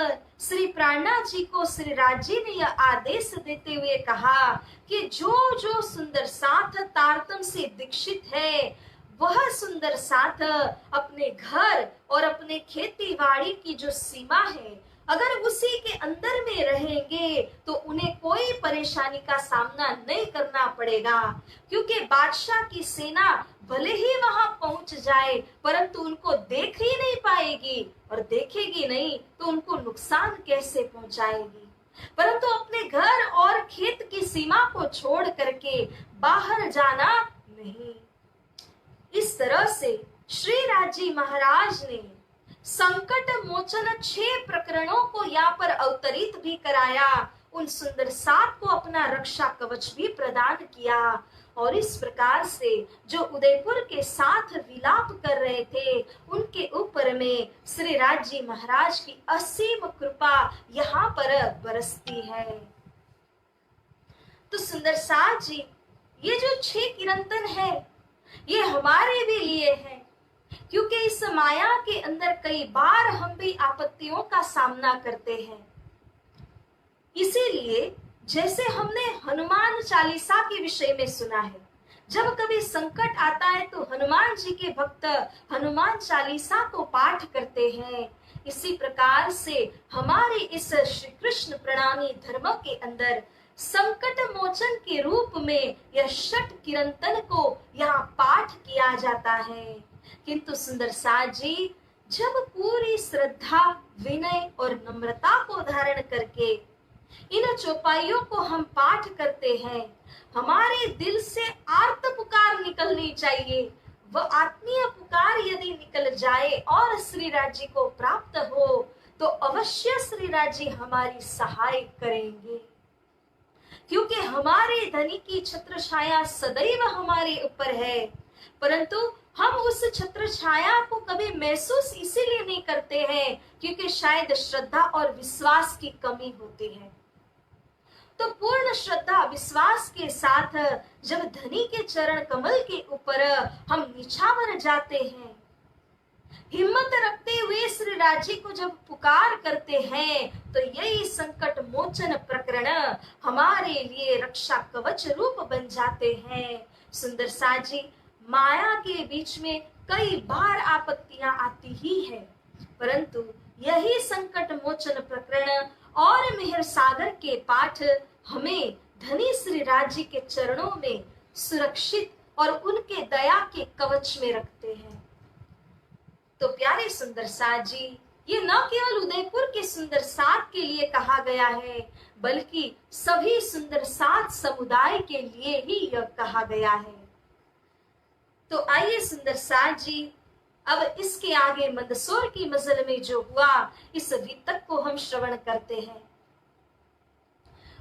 श्री प्राणनाथ जी को श्री राज जी ने यह आदेश देते हुए कहा कि जो जो सुंदर साथ तारतम से दीक्षित है, वह सुंदर साथ अपने घर और अपने खेती बाड़ी की जो सीमा है, अगर उसी के अंदर में रहेंगे तो उन्हें कोई परेशानी का सामना नहीं करना पड़ेगा, क्योंकि बादशाह की सेना भले ही वहां पहुंच जाए, परंतु उनको देख ही नहीं पाएगी, और देखेगी नहीं तो उनको नुकसान कैसे पहुंचाएगी। परंतु अपने घर और खेत की सीमा को छोड़ करके बाहर जाना नहीं। इस तरह से श्री राज जी महाराज ने संकट मोचन 6 प्रकरणों को यहाँ पर अवतरित भी कराया, उन सुंदर साथ को अपना रक्षा कवच भी प्रदान किया। और इस प्रकार से जो उदयपुर के साथ विलाप कर रहे थे, उनके ऊपर में श्री राज जी महाराज की असीम कृपा यहाँ पर बरसती है। तो सुंदर साथ जी, ये जो 6 किरंतन है, ये हमारे भी लिए है, क्योंकि इस माया के अंदर कई बार हम भी आपत्तियों का सामना करते हैं। इसीलिए जैसे हमने हनुमान चालीसा के विषय में सुना है, जब कभी संकट आता है तो हनुमान जी के भक्त हनुमान चालीसा को पाठ करते हैं। इसी प्रकार से हमारे इस श्री कृष्ण प्रणामी धर्म के अंदर संकट मोचन के रूप में यह षट किरंतन को यहाँ पाठ किया जाता है। किंतु सुंदर साथ जी, जब पूरी श्रद्धा, विनय और नम्रता को धारण करके इन चौपाइयों को हम पाठ करते हैं, हमारे दिल से आर्त पुकार निकलनी चाहिए। वह आत्मीय पुकार यदि निकल जाए और श्री राज जी को प्राप्त हो, तो अवश्य श्री राज जी हमारी सहाय करेंगे, क्योंकि हमारे धनी की छत्र छाया सदैव हमारे ऊपर है। परंतु हम उस छत्र छाया को कभी महसूस इसीलिए नहीं करते हैं क्योंकि शायद श्रद्धा और विश्वास की कमी होती है। तो पूर्ण श्रद्धा विश्वास के साथ जब धनी के चरण कमल के ऊपर हम निछावर जाते हैं, हिम्मत रखते हुए श्री राज जी को जब पुकार करते हैं, तो यही संकट मोचन प्रकरण हमारे लिए रक्षा कवच रूप बन जाते हैं। सुंदर साथ जी, माया के बीच में कई बार आपत्तियां आती ही है, परंतु यही संकट मोचन प्रकरण और मेहर सागर के पाठ हमें धनी श्री राज जी के चरणों में सुरक्षित और उनके दया के कवच में रखते हैं। तो प्यारे सुंदर साथ जी, ये न केवल उदयपुर के सुंदर साथ के लिए कहा गया है, बल्कि सभी सुंदर साथ समुदाय के लिए ही यह कहा गया है। तो आइए सुंदर साथ जी, अब इसके आगे मंदसौर की मजल में जो हुआ, इस वितक को हम श्रवण करते हैं।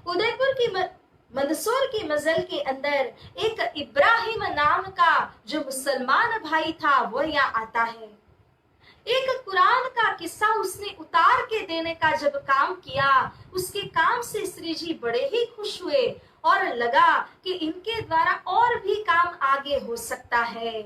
उदयपुर की मंदसौर की मजल के अंदर एक इब्राहिम नाम का जो मुसलमान भाई था, वह यहाँ आता है। एक कुरान का किस्सा उसने उतार के देने का जब काम किया, उसके काम से श्री जी बड़े ही खुश हुए और लगा कि इनके द्वारा और भी काम आगे हो सकता है।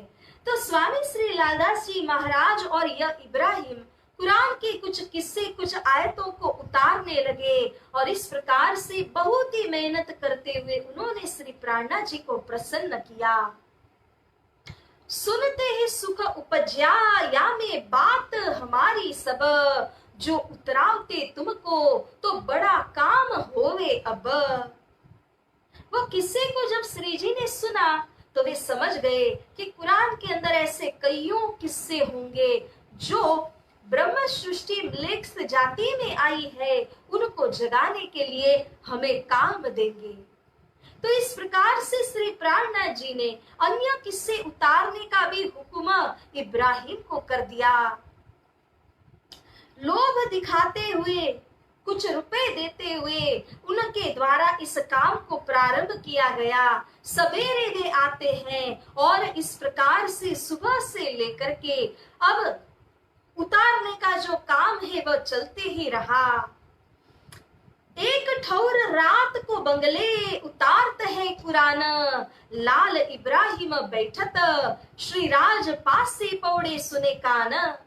तो स्वामी श्री लालदास जी महाराज और यह इब्राहिम कुरान के कुछ किस्से, कुछ आयतों को उतारने लगे और इस प्रकार से बहुत ही मेहनत करते हुए उन्होंने श्री प्राणनाथ जी को प्रसन्न किया। सुनते ही सुख उपज्या या में बात हमारी सब, जो उतरावते तुमको तो बड़ा काम होवे अब। वो किस्से को जब श्री जी ने सुना तो वे समझ गए कि कुरान के अंदर ऐसे कईयों किस्से होंगे जो ब्रह्म सृष्टि म्लेच्छ जाति में आई है, उनको जगाने के लिए हमें काम देंगे। तो इस प्रकार से श्री प्राणनाथ जी ने अन्य किस्से उतारने का भी हुक्म इब्राहिम को कर दिया। लोभ दिखाते हुए, कुछ रुपए देते हुए उनके द्वारा इस काम को प्रारंभ किया गया। सवेरे वे आते हैं और इस प्रकार से सुबह से लेकर के अब उतारने का जो काम है वह चलते ही रहा। एक ठौर रात को बंगले उतारत है कुरान, लाल इब्राहिम बैठत श्री राज पासे पौड़े सुने कान।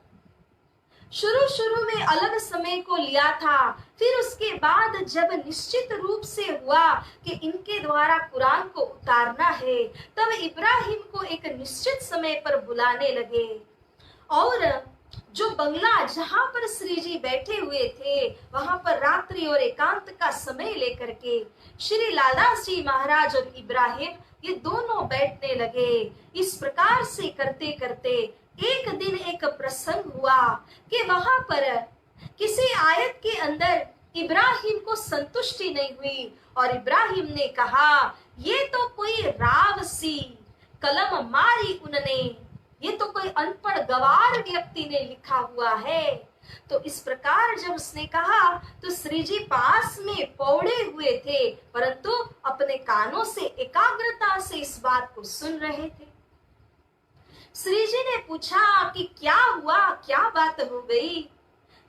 शुरू में अलग समय को लिया था, फिर उसके बाद जब निश्चित रूप से हुआ कि इनके द्वारा कुरान को उतारना है, तब इब्राहिम को एक निश्चित समय पर बुलाने लगे और जो बंगला जहां पर श्री जी बैठे हुए थे वहां पर रात्रि और एकांत का समय लेकर के श्री लालदास जी महाराज और इब्राहिम ये दोनों बैठने लगे। इस प्रकार से करते करते एक दिन एक प्रसंग हुआ कि वहां पर किसी आयत के अंदर इब्राहिम को संतुष्टि नहीं हुई और इब्राहिम ने कहा, ये तो कोई राव सी कलम मारी उनने, ये तो कोई अनपढ़ गवार व्यक्ति ने लिखा हुआ है। तो इस प्रकार जब उसने कहा तो श्री जी पास में पौड़े हुए थे, परंतु अपने कानों से एकाग्रता से इस बात को सुन रहे थे। श्री जी ने पूछा कि क्या हुआ, क्या बात हो गई?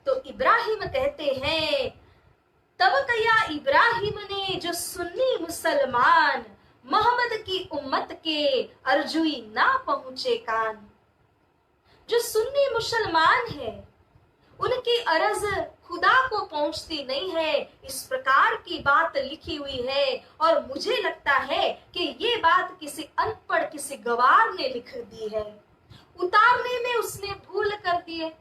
तो इब्राहिम कहते हैं, तब कया इब्राहिम ने जो सुन्नी मुसलमान मोहम्मद की उम्मत के अर्जुई ना पहुंचे कान। जो सुन्नी मुसलमान है उनकी अर्ज खुदा को पहुंचती नहीं है, इस प्रकार की बात लिखी हुई है और मुझे लगता है कि ये बात किसी अनपढ़, किसी गवार ने लिख दी है, उतारने में उसने भूल कर दिए।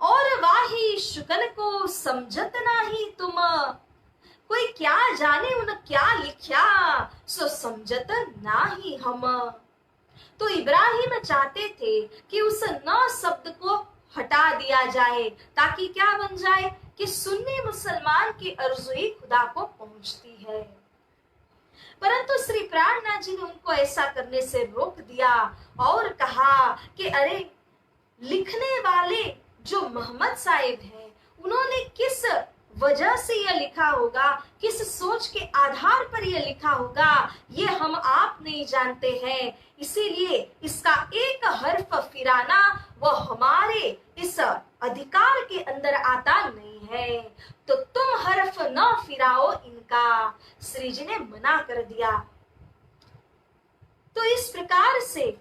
और वाही शुगल को समझत नाही तुम, कोई क्या जाने उन क्या लिखा सो समझत नाही हम। तो इब्राहिम चाहते थे कि उस न शब्द को हटा दिया जाए ताकि क्या बन जाए कि सुन्नी मुसलमान की अर्जुई खुदा को पहुंचती है। परंतु श्री प्राणनाथ जी ने उनको ऐसा करने से रोक दिया और कहा कि अरे, लिखने वाले जो मोहम्मद साहिब हैं उन्होंने किस वजह से यह लिखा होगा, किस सोच के आधार पर यह लिखा होगा, ये हम आप नहीं जानते हैं। इसीलिए इसका एक हर्फ फिराना वह हमारे इस अधिकार के अंदर आता नहीं है, तो तुम हर्फ न फिराओ इनका। श्री जी ने मना कर दिया। तो इस प्रकार से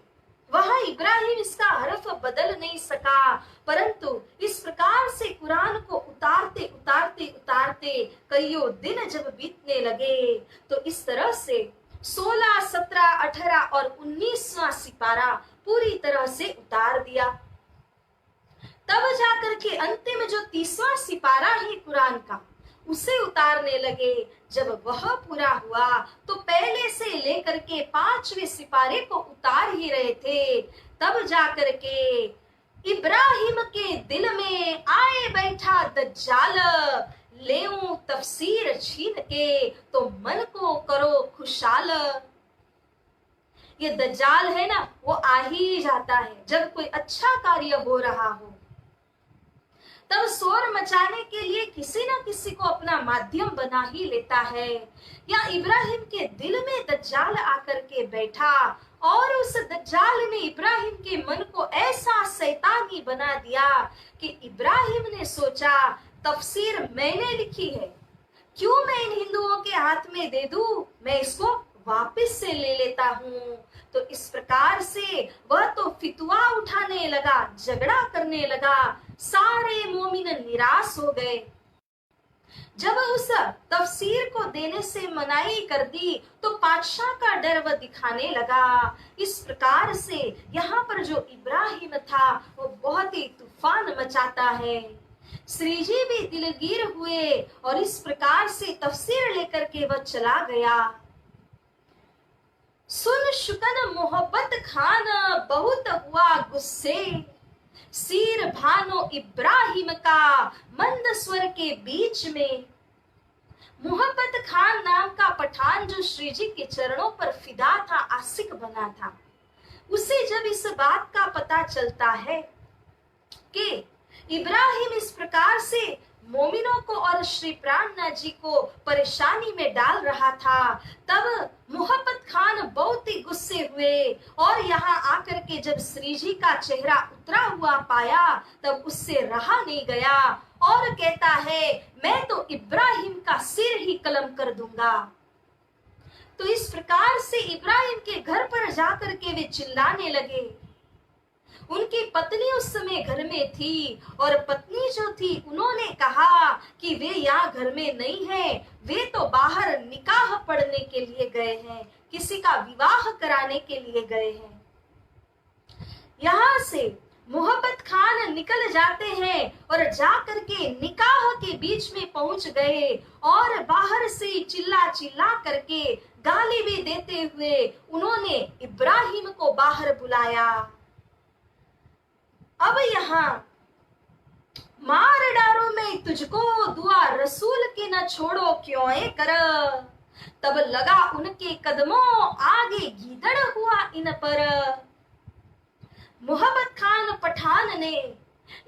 वहां इब्राहिम इसका हर्फ बदल नहीं सका, परंतु इस प्रकार से कुरान को उतारते उतारते उतारते कईयों दिन जब बीतने लगे तो इस तरह से 16, 17, 18 और 19वां सिपारा पूरी तरह से उतार दिया। तब जाकर के अंतिम जो 30वां सिपारा है कुरान का, उसे उतारने लगे। जब वह पूरा हुआ तो पहले से लेकर के 5वें सिपारे को उतार ही रहे थे, तब जाकर के इब्राहिम के दिल में आए बैठा दज्जाल, लेऊं तफसीर छीन के तो मन को करो खुशाल। ये दज्जाल है ना, वो आ ही जाता है जब कोई अच्छा कार्य हो रहा हो, तब शोर मचाने के लिए किसी न किसी को अपना माध्यम बना ही लेता है। या इब्राहिम के दिल में दज्जाल आकर के बैठा और उस दज्जाल ने इब्राहिम के मन को ऐसा शैतानी बना दिया कि इब्राहिम ने सोचा तफसीर मैंने लिखी है, क्यों मैं इन हिंदुओं के हाथ में दे दूं, मैं इसको वापस से ले लेता हूं। तो इस प्रकार से वह तो फितवा उठाने लगा, झगड़ा करने लगा, सारे मोमिन निराश हो गए। जब उस तफसीर को देने से मनाही कर दी तो बादशाह का डर वह दिखाने लगा। इस प्रकार से यहाँ पर जो इब्राहिम था वो बहुत ही तूफान मचाता है। श्री जी भी दिलगीर हुए और इस प्रकार से तफसीर लेकर के वह चला गया। सुन शुकन मोहब्बत खान बहुत हुआ गुस्से, सिर भानो इब्राहिम का मंद स्वर के बीच में। मोहब्बत खान नाम का पठान जो श्री जी के चरणों पर फिदा था, आशिक बना था, उसे जब इस बात का पता चलता है कि इब्राहिम इस प्रकार से मोमिनों को और श्री प्राणनाथ जी को परेशानी में डाल रहा था, तब मोहब्बत खान बहुत ही गुस्से हुए और यहाँ आकर के जब श्री जी का चेहरा उतरा हुआ पाया तब उससे रहा नहीं गया और कहता है मैं तो इब्राहिम का सिर ही कलम कर दूंगा। तो इस प्रकार से इब्राहिम के घर पर जाकर के वे चिल्लाने लगे। उनकी पत्नी उस समय घर में थी और पत्नी जो थी उन्होंने कहा कि वे यहाँ घर में नहीं है, वे तो बाहर निकाह पढ़ने के लिए गए हैं, किसी का विवाह कराने के लिए गए हैं। यहाँ से मोहब्बत खान निकल जाते हैं और जाकर के निकाह के बीच में पहुंच गए और बाहर से चिल्ला चिल्ला करके गाली भी देते हुए उन्होंने इब्राहिम को बाहर बुलाया। अब यहाँ मार डारो मैं तुझको, दुआ रसूल की न छोड़ो क्यों कर। तब लगा उनके कदमों आगे गीदड़ हुआ इन पर। मोहब्बत खान पठान ने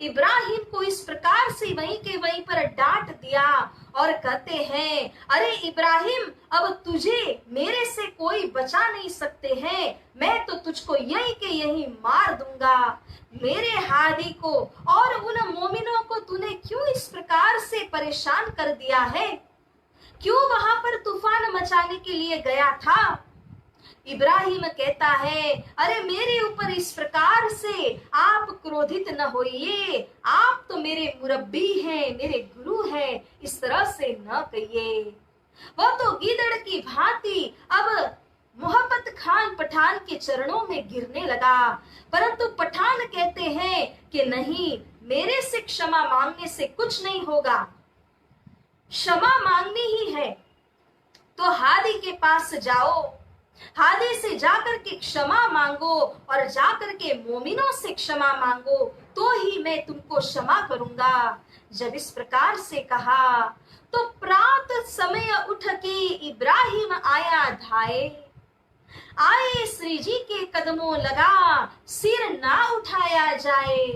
इब्राहिम को इस प्रकार से वहीं के वहीं पर डांट दिया और कहते हैं अरे इब्राहिम, अब तुझे मेरे से कोई बचा नहीं सकते हैं, मैं तो तुझको यहीं के यहीं मार दूंगा। मेरे हादी को और उन मोमिनों को तूने क्यों इस प्रकार से परेशान कर दिया है, क्यों वहां पर तूफान मचाने के लिए गया था। इब्राहिम कहता है अरे मेरे ऊपर इस प्रकार से आप क्रोधित न होइए, आप तो मेरे मुरब्बी हैं, मेरे गुरु हैं, इस तरह से न कहिए। वह तो गीदड़ की भांति अब मोहब्बत खान पठान के चरणों में गिरने लगा, परंतु पठान कहते हैं कि नहीं, मेरे से क्षमा मांगने से कुछ नहीं होगा, क्षमा मांगनी ही है तो हादी के पास जाओ, हादी से जाकर के क्षमा मांगो और जाकर के मोमिनों से क्षमा मांगो तो ही मैं तुमको क्षमा करूंगा। जब इस प्रकार से कहा तो प्रात समय उठ के इब्राहिम आया धाए, आए श्री जी के कदमों लगा, सिर ना उठाया जाए।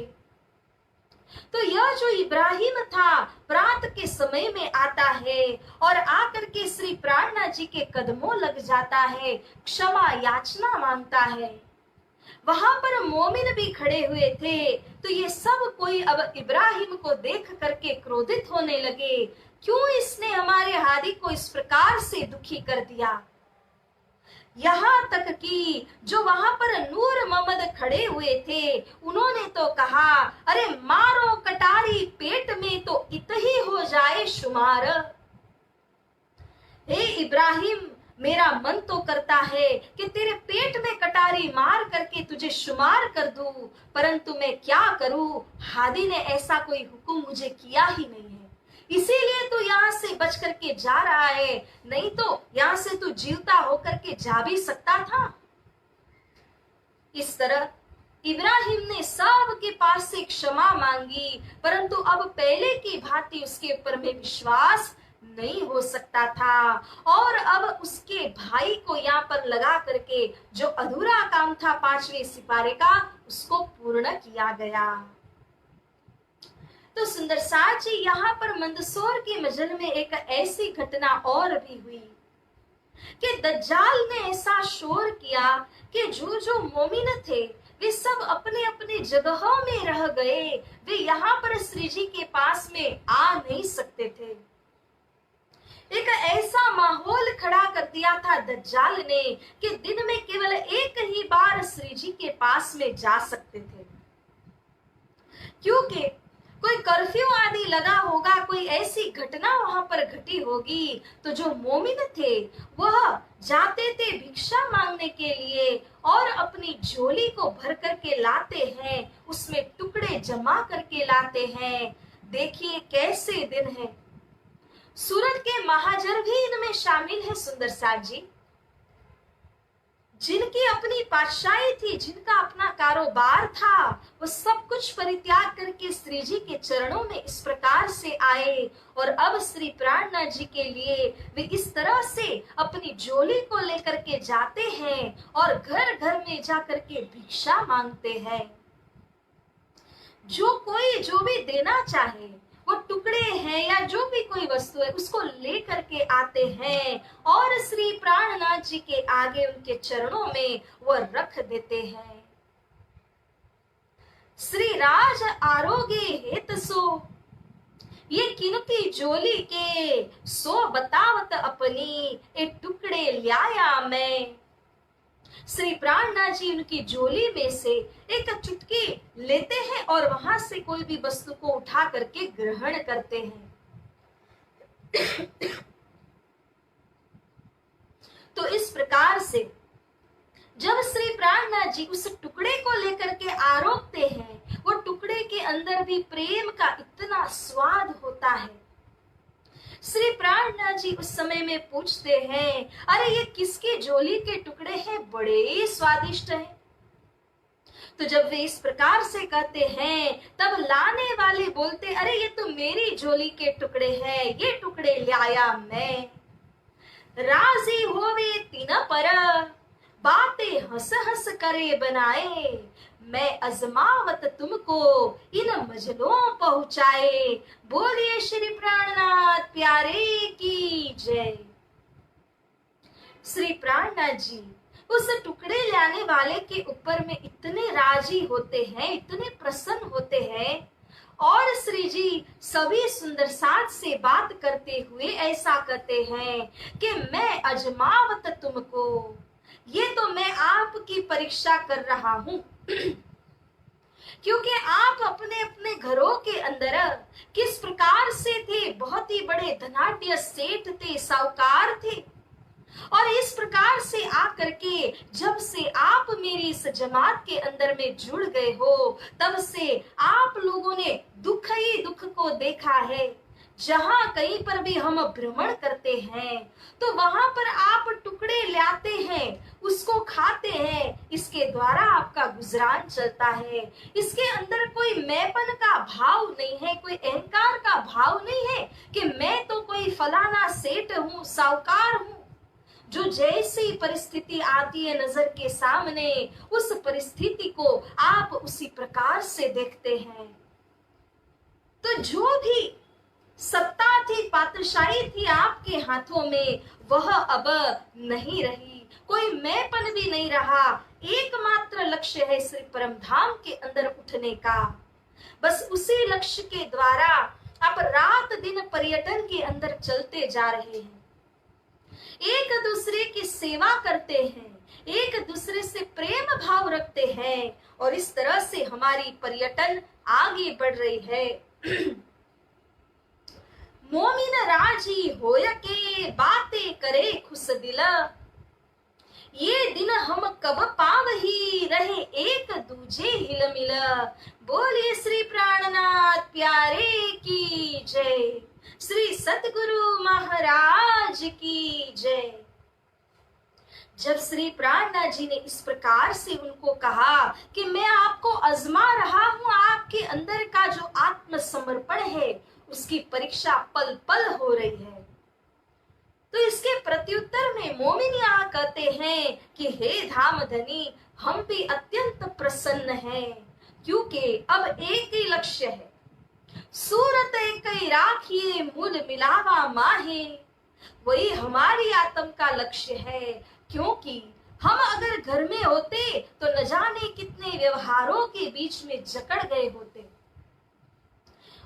तो यह जो इब्राहिम था प्रात के समय में आता है और आकर के श्री प्राणनाथ जी के कदमों लग जाता है, क्षमा याचना मांगता है। वहां पर मोमिन भी खड़े हुए थे, तो ये सब कोई अब इब्राहिम को देख करके क्रोधित होने लगे, क्यों इसने हमारे हादी को इस प्रकार से दुखी कर दिया। यहाँ तक कि जो वहां पर नूर मोहम्मद खड़े हुए थे उन्होंने तो कहा अरे मारो कटारी पेट में तो इत ही हो जाए शुमार। हे इब्राहिम, मेरा मन तो करता है कि तेरे पेट में कटारी मार करके तुझे शुमार कर दूं, परंतु मैं क्या करूं, हादी ने ऐसा कोई हुक्म मुझे किया ही नहीं है, इसीलिए तो यहाँ से बच करके जा रहा है, नहीं तो यहाँ से तू जीवता होकर के जा भी सकता था। इस तरह इब्राहिम ने सबके पास से क्षमा मांगी, परंतु अब पहले की भांति उसके ऊपर में विश्वास नहीं हो सकता था और अब उसके भाई को यहाँ पर लगा करके जो अधूरा काम था 5वें सिपारे का, उसको पूर्ण किया गया। तो सुंदर साथ जी यहाँ पर मंदसौर के मजल में एक ऐसी घटना और भी हुई। कि दज्जाल ने ऐसा शोर किया कि जो जो मोमिन थे वे सब अपने अपने जगहों में रह गए। वे यहाँ पर श्री जी के पास में आ नहीं सकते थे। एक ऐसा माहौल खड़ा कर दिया था दज्जाल ने कि दिन में केवल एक ही बार श्री जी के पास में जा सकते थे, क्योंकि कोई कर्फ्यू आदि लगा होगा, कोई ऐसी घटना वहां पर घटी होगी, तो जो मोमिन थे वह जाते थे भिक्षा मांगने के लिए और अपनी झोली को भर करके लाते हैं, उसमें टुकड़े जमा करके लाते हैं। देखिए कैसे दिन है। सूरत के महाजर भी इनमें शामिल है सुंदर साथ जी, जिनकी अपनी पातशाही थी, जिनका अपना कारोबार था, वो सब कुछ परित्याग करके श्री जी के चरणों में इस प्रकार से आए और अब श्री प्राणनाथ जी के लिए वे इस तरह से अपनी झोली को लेकर के जाते हैं और घर घर में जाकर के भिक्षा मांगते हैं। जो कोई जो भी देना चाहे, वो टुकड़े हैं या जो भी कोई वस्तु है, उसको लेकर के आते हैं और श्री प्राणनाथ जी के आगे उनके चरणों में वो रख देते हैं। श्री राज आरोग्य हेत सो, ये किनकी झोली के सो बतावत अपनी, ए टुकड़े लाया मैं। श्री प्राणनाथ जी उनकी झोली में से एक चुटकी लेते हैं और वहां से कोई भी वस्तु को उठा करके ग्रहण करते हैं। तो इस प्रकार से जब श्री प्राणनाथ जी उस टुकड़े को लेकर के आरोपते हैं, वो टुकड़े के अंदर भी प्रेम का इतना स्वाद होता है। श्री प्राणनाथ जी उस समय में पूछते हैं, अरे ये किसकी झोली के टुकड़े हैं, बड़े ही स्वादिष्ट हैं। तो जब वे इस प्रकार से कहते हैं, तब लाने वाले बोलते, अरे ये तो मेरी झोली के टुकड़े हैं, ये टुकड़े लाया मैं। राजी होवे तीन पर, बातें हंस हंस करे बनाए, मैं अजमावत तुमको इन मजलों पहुंचाए। बोलिए श्री प्राणनाथ प्यारे की जय। श्री प्राणनाथ जी उस टुकड़े लाने वाले के ऊपर में इतने राजी होते हैं, इतने प्रसन्न होते हैं और श्री जी सभी सुंदर साथ से बात करते हुए ऐसा कहते हैं कि मैं अजमावत तुमको, ये तो मैं आपकी परीक्षा कर रहा हूं क्योंकि आप अपने अपने घरों के अंदर किस प्रकार से थे, बहुत ही बड़े धनाढ्य सेठ थे, साहूकार थे, और इस प्रकार से आकर के जब से आप मेरी इस जमात के अंदर में जुड़ गए हो, तब से आप लोगों ने दुख ही दुख को देखा है। जहां कहीं पर भी हम भ्रमण करते हैं तो वहां पर आप टुकड़े लाते हैं, उसको खाते हैं, इसके द्वारा आपका गुजरान चलता है। इसके अंदर कोई मैंपन का भाव नहीं है, कोई अहंकार का भाव नहीं है कि मैं तो कोई फलाना सेठ हूँ, साहूकार हूँ। जो जैसी परिस्थिति आती है नजर के सामने, उस परिस्थिति को आप उसी प्रकार से देखते हैं। तो जो भी सत्ता थी, पातशाही थी आपके हाथों में, वह अब नहीं रही, कोई मैंपन भी नहीं रहा। एकमात्र लक्ष्य है श्री परम धाम के अंदर उठने का। बस उसी लक्ष्य के द्वारा आप रात दिन पर्यटन के अंदर चलते जा रहे हैं, एक दूसरे की सेवा करते हैं, एक दूसरे से प्रेम भाव रखते हैं, और इस तरह से हमारी पर्यटन आगे बढ़ रही है। मोमिन राजी होय के बातें करे खुश दिल, ये दिन हम कब पावही रहे एक दूजे हिल मिल। बोलिए श्री प्राणनाथ प्यारे की जय, श्री सतगुरु महाराज की जय। जब श्री प्राणनाथ जी ने इस प्रकार से उनको कहा कि मैं आपको आजमा रहा हूं, आपके अंदर का जो आत्मसमर्पण है उसकी परीक्षा पल पल हो रही है, तो इसके प्रत्युत्तर में मोमिन यहाँ कहते हैं कि हे धाम धनी, हम भी अत्यंत प्रसन्न हैं, क्योंकि अब एक ही लक्ष्य है, सूरत एक ही राखिए मूल मिलावा माहे, वही हमारी आत्म का लक्ष्य है, क्योंकि हम अगर घर में होते तो न जाने कितने व्यवहारों के बीच में जकड़ गए होते।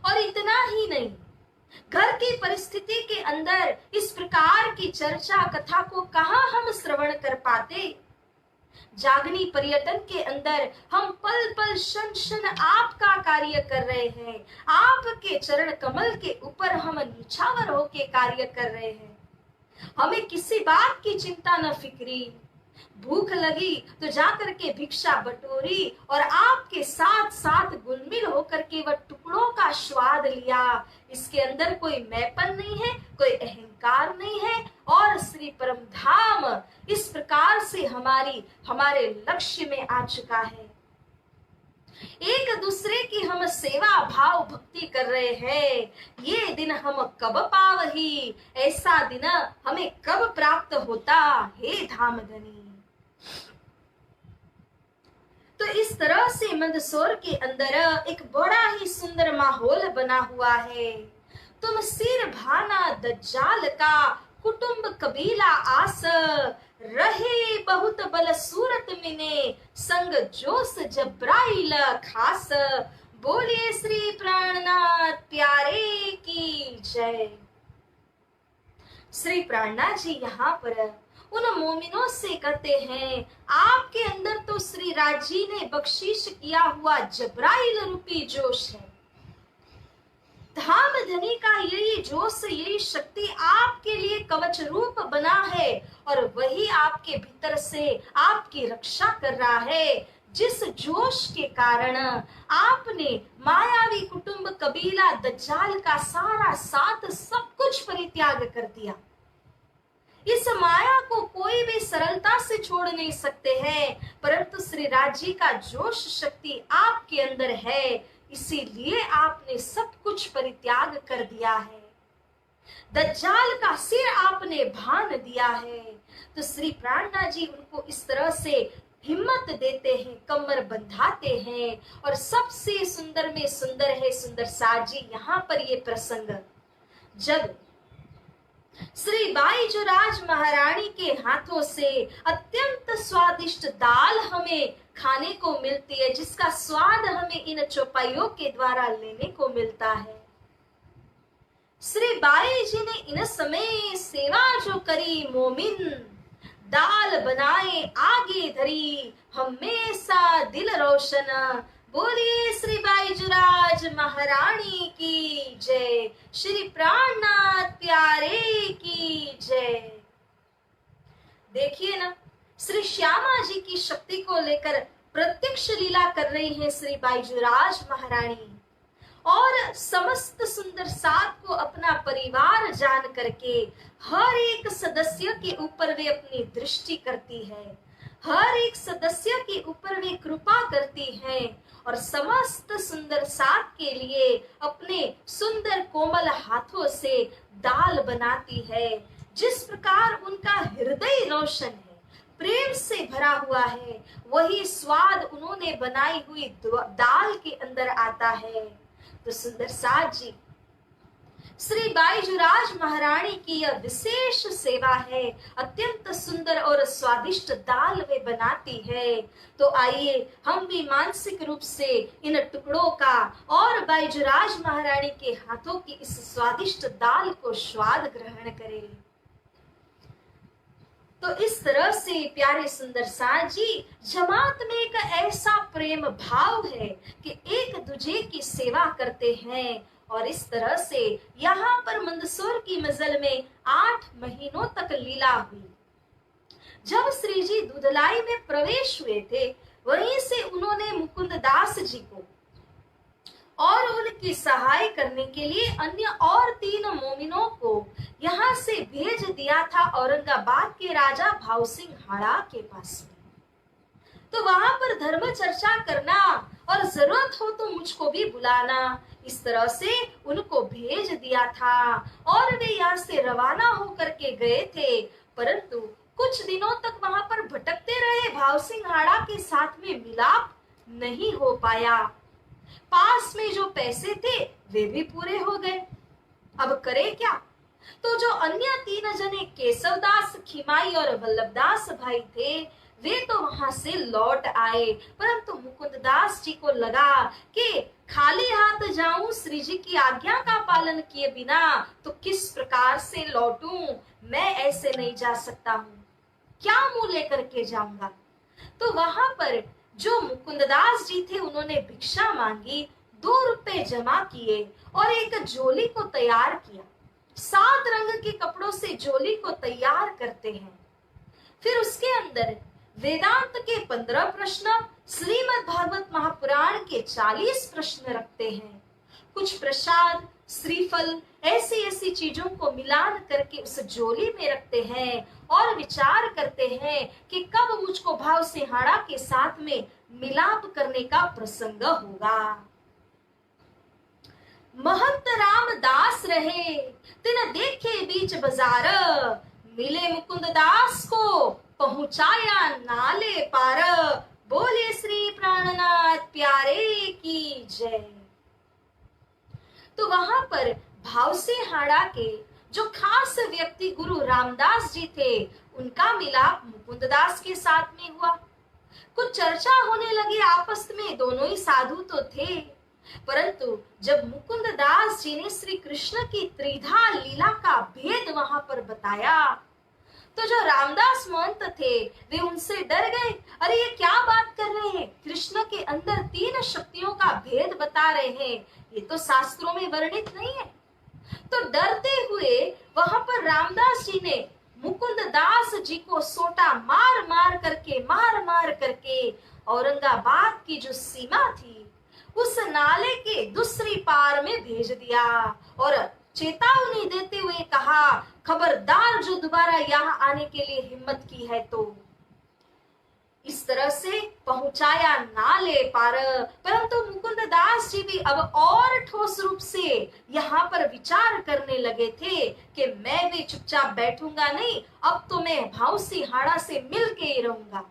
और इतना ही नहीं, घर की परिस्थिति के अंदर इस प्रकार की चर्चा कथा को कहां हम श्रवण कर पाते। जागनी पर्यटन के अंदर हम पल पल क्षण क्षण आपका कार्य कर रहे हैं, आपके चरण कमल के ऊपर हम निछावर होके कार्य कर रहे हैं। हमें किसी बात की चिंता न फिक्री, भूख लगी तो जाकर के भिक्षा बटोरी और आपके साथ साथ घुलमिल होकर के वह टुकड़ों का स्वाद लिया। इसके अंदर कोई मैपन नहीं है, कोई अहंकार नहीं है, और श्री परम धाम इस प्रकार से हमारे लक्ष्य में आ चुका है। एक दूसरे की हम सेवा भाव भक्ति कर रहे हैं। ये दिन हम कब पावही, ऐसा दिन हमें कब प्राप्त होता, हे धामधनी। तो इस तरह से मंदसौर के अंदर एक बड़ा ही सुंदर माहौल बना हुआ है। तुम सिर भाना दज्जाल का कुटुंब कबीला आस, रहे बहुत बल सूरत मिने संग जोश जब्राइल खास। बोलिए श्री प्राणनाथ प्यारे की जय। श्री प्राणनाथ जी यहाँ पर उन मोमिनों से कहते हैं, आपके अंदर तो श्री राज जी ने बख्शीश किया हुआ जब्राइल रूपी जोश है। धामधनी का यही जोश, यही शक्ति आपके लिए कवच रूप बना है, और वही आपके भीतर से आपकी रक्षा कर रहा है। जिस जोश के कारण आपने मायावी कुटुंब कबीला दज्जाल का सारा साथ सब कुछ परित्याग कर दिया। इस माया को कोई भी सरलता से छोड़ नहीं सकते हैं, परंतु श्री राज जी का जोश शक्ति आपके अंदर है, इसीलिए आपने सब कुछ परित्याग कर दिया है। दज्जाल का सिर आपने भान दिया है। तो श्री प्राणनाथ जी उनको इस तरह से हिम्मत देते हैं, कमर बंधाते हैं। और सबसे सुंदर में सुंदर है सुंदर साज जी यहाँ पर ये प्रसंग, जब श्री बाईजुराज महारानी के हाथों से अत्यंत स्वादिष्ट दाल हमें खाने को मिलती है, जिसका स्वाद हमें इन चौपाइयों के द्वारा लेने को मिलता है। श्री बाई जी ने इन समय सेवा जो करी, मोमिन दाल बनाए आगे धरी, हमेशा दिल रोशन। बोलिए श्री बाईजुराज महारानी की जय, श्री प्राणनाथ प्यारे की जय। देखिए ना, श्री श्यामा जी की शक्ति को लेकर प्रत्यक्ष लीला कर रही हैं श्री बाईजुराज महारानी, और समस्त सुंदर साथ को अपना परिवार जान करके हर एक सदस्य के ऊपर वे अपनी दृष्टि करती है, हर एक सदस्य के ऊपर वे कृपा करती हैं, और समस्त सुंदर साथ के लिए अपने सुंदर कोमल हाथों से दाल बनाती है। जिस प्रकार उनका हृदय रोशन है, प्रेम से भरा हुआ है, वही स्वाद उन्होंने बनाई हुई दाल के अंदर आता है। तो सुंदर साथ जी, श्री बाईजुराज महारानी की यह विशेष सेवा है। अत्यंत सुंदर और स्वादिष्ट दाल वे बनाती है। तो आइए हम भी मानसिक रूप से इन टुकड़ों का और बाईजुराज महारानी के हाथों की इस स्वादिष्ट दाल को स्वाद ग्रहण करें। तो इस तरह से प्यारे सुंदर साथ जी, जमात में एक ऐसा प्रेम भाव है कि एक दूजे की सेवा करते हैं, और इस तरह से यहाँ पर मंदसौर की मजल में 8 महीनों तक लीला हुई। जब श्री जी दूधलाई में प्रवेश हुए थे, वहीं से उन्होंने मुकुंद दास जी को और उनकी सहाय करने के लिए अन्य और 3 मोमिनों को यहाँ से भेज दिया था औरंगाबाद के राजा भाव सिंह हाड़ा के पास में। तो वहां पर धर्म चर्चा करना और जरूरत हो तो मुझको भी बुलाना, इस तरह से उनको भेज दिया था, और वे यहाँ से रवाना होकर के गए थे। परंतु कुछ दिनों तक वहां पर भटकते रहे, भाव सिंह हाड़ा के साथ में मिलाप नहीं हो पाया। पास में जो पैसे थे वे भी पूरे हो गए। अब करे क्या? तो जो अन्य 3 जने केशवदास, खिमाई और वल्लभदास भाई थे, वे तो वहां से लौट आए, परंतु मुकुंददास जी को लगा कि खाली हाथ जाऊं श्री जी की आज्ञा का पालन किए बिना तो किस प्रकार से लौटूं, मैं ऐसे नहीं जा सकता हूं, क्या मुंह लेकर के जाऊंगा। तो वहां पर जो मुकुंददास जी थे उन्होंने भिक्षा मांगी, 2 रुपए जमा किए और एक झोली को तैयार किया। 7 रंग के कपड़ों से झोली को तैयार करते हैं। फिर उसके अंदर वेदांत के 15 प्रश्न, श्रीमद् भागवत महापुराण के 40 प्रश्न रखते हैं। कुछ प्रसाद, श्रीफल, ऐसी ऐसी चीजों को मिलान करके उस झोली में रखते हैं और विचार करते हैं कि कब मुझको भाव सिंहाड़ा के साथ में मिलाप करने का प्रसंग होगा। महंत रामदास रहे तिन देखे बीच बाजार, मिले मुकुंददास को पहुंचाया नाले पार, बोले श्री प्राणनाथ प्यारे की जय। तो वहां पर भावसिंहाड़ा के जो खास व्यक्ति गुरु रामदास जी थे, उनका मिलाप मुकुंददास के साथ में हुआ। कुछ चर्चा होने लगी आपस में, दोनों ही साधु तो थे, परंतु जब मुकुंददास जी ने श्री कृष्ण की त्रिधा लीला का भेद वहां पर बताया, तो जो रामदास महंत थे वे उनसे डर गए। अरे ये क्या बात कर रहे हैं, कृष्ण के अंदर 3 शक्तियों का भेद बता रहे हैं, ये तो शास्त्रों में वर्णित नहीं है। तो डरते हुए वहां पर रामदास जी ने मुकुंददास जी को सोटा मार मार करके औरंगाबाद की जो सीमा थी उस नाले के दूसरी पार में भेज दिया और चेतावनी देते हुए कहा, खबरदार जो दोबारा यहाँ आने के लिए हिम्मत की है तो। इस तरह से पहुंचाया नाले पार। परंतु मुकुंददास जी भी अब और ठोस रूप से यहाँ पर विचार करने लगे थे कि मैं भी चुपचाप बैठूंगा नहीं, अब तो मैं भावसिंहाड़ा से मिल के ही रहूंगा।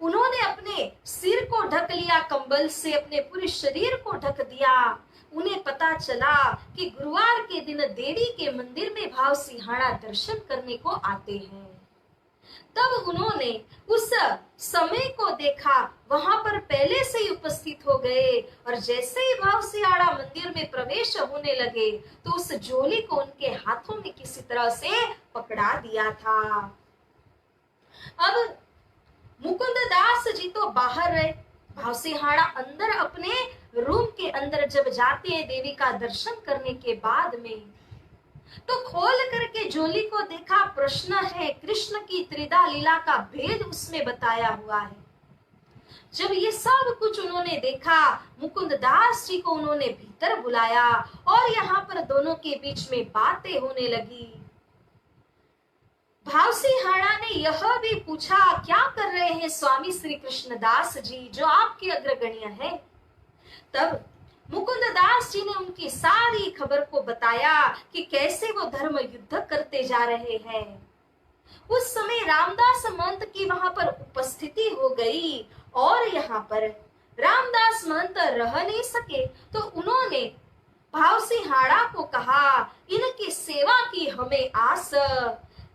उन्होंने अपने सिर को ढक लिया कंबल से, अपने पूरे शरीर को ढक दिया। उन्हें पता चला कि गुरुवार के दिन देवी के मंदिर में भावसिंहाड़ा दर्शन करने को आते हैं। तब उन्होंने उस समय को देखा, वहां पर पहले से ही उपस्थित हो गए और जैसे ही भावसिंहाड़ा मंदिर में प्रवेश होने लगे तो उस झोली को उनके हाथों में किसी तरह से पकड़ा दिया था। अब मुकुंददास जी तो बाहर रहे, भावसिंहाड़ा अंदर अपने रूम के अंदर जब जाते हैं देवी का दर्शन करने के बाद में, तो खोल करके झोली को देखा, प्रश्न है, कृष्ण की त्रिधा लीला का भेद उसमें बताया हुआ है। जब ये सब कुछ उन्होंने देखा, मुकुंददास जी को उन्होंने भीतर बुलाया और यहाँ पर दोनों के बीच में बातें होने लगी। भावसिंहाड़ा ने यह भी पूछा, क्या कर रहे हैं स्वामी श्री कृष्णदास जी जो आपके अग्रगण्य हैं। तब मुकुंददास जी ने उनकी सारी खबर को बताया कि कैसे वो धर्म युद्ध करते जा रहे हैं। उस समय रामदास महंत की वहां पर उपस्थिति हो गई और यहाँ पर रामदास महंत रह नहीं सके, तो उन्होंने भावसिंहाड़ा को कहा, इनकी सेवा की हमें आस,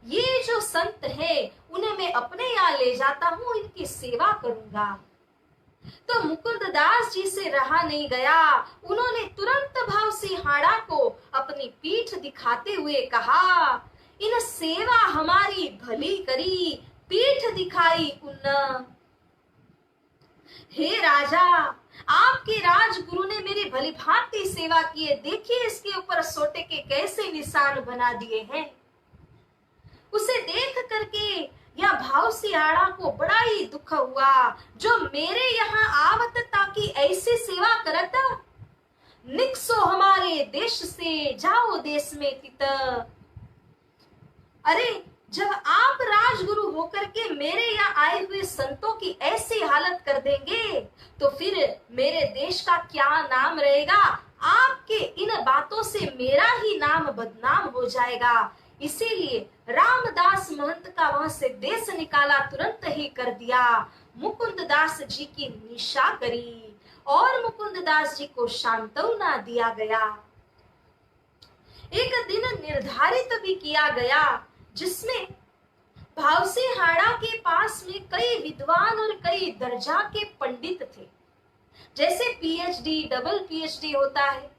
ये जो संत है उन्हें मैं अपने यहाँ ले जाता हूँ, इनकी सेवा करूंगा। तो मुकुंददास जी से रहा नहीं गया, उन्होंने तुरंत भावसिंहाड़ा को अपनी पीठ दिखाते हुए कहा, इन सेवा हमारी भली करी, पीठ दिखाई उन। हे राजा, आपके राजगुरु ने मेरी भली भांति सेवा की है, देखिए इसके ऊपर सोटे के कैसे निशान बना दिए हैं। उसे देख करके या भावसिंहाड़ा को बड़ा ही दुख हुआ, जो मेरे यहाँ आवत ताकि ऐसी सेवा करत, निकसो हमारे देश से, जाओ देश में तित। अरे जब आप राजगुरु होकर के मेरे यहाँ आए हुए संतों की ऐसी हालत कर देंगे तो फिर मेरे देश का क्या नाम रहेगा। आपके इन बातों से मेरा ही नाम बदनाम हो जाएगा। इसीलिए रामदास महंत का वहां से देश निकाला तुरंत ही कर दिया। मुकुंददास जी की निशा करी और मुकुंददास जी को सांत्वना दिया गया। एक दिन निर्धारित भी किया गया, जिसमें भावसिंहाड़ा के पास में कई विद्वान और कई दर्जा के पंडित थे। जैसे पीएचडी, डबल पीएचडी होता है,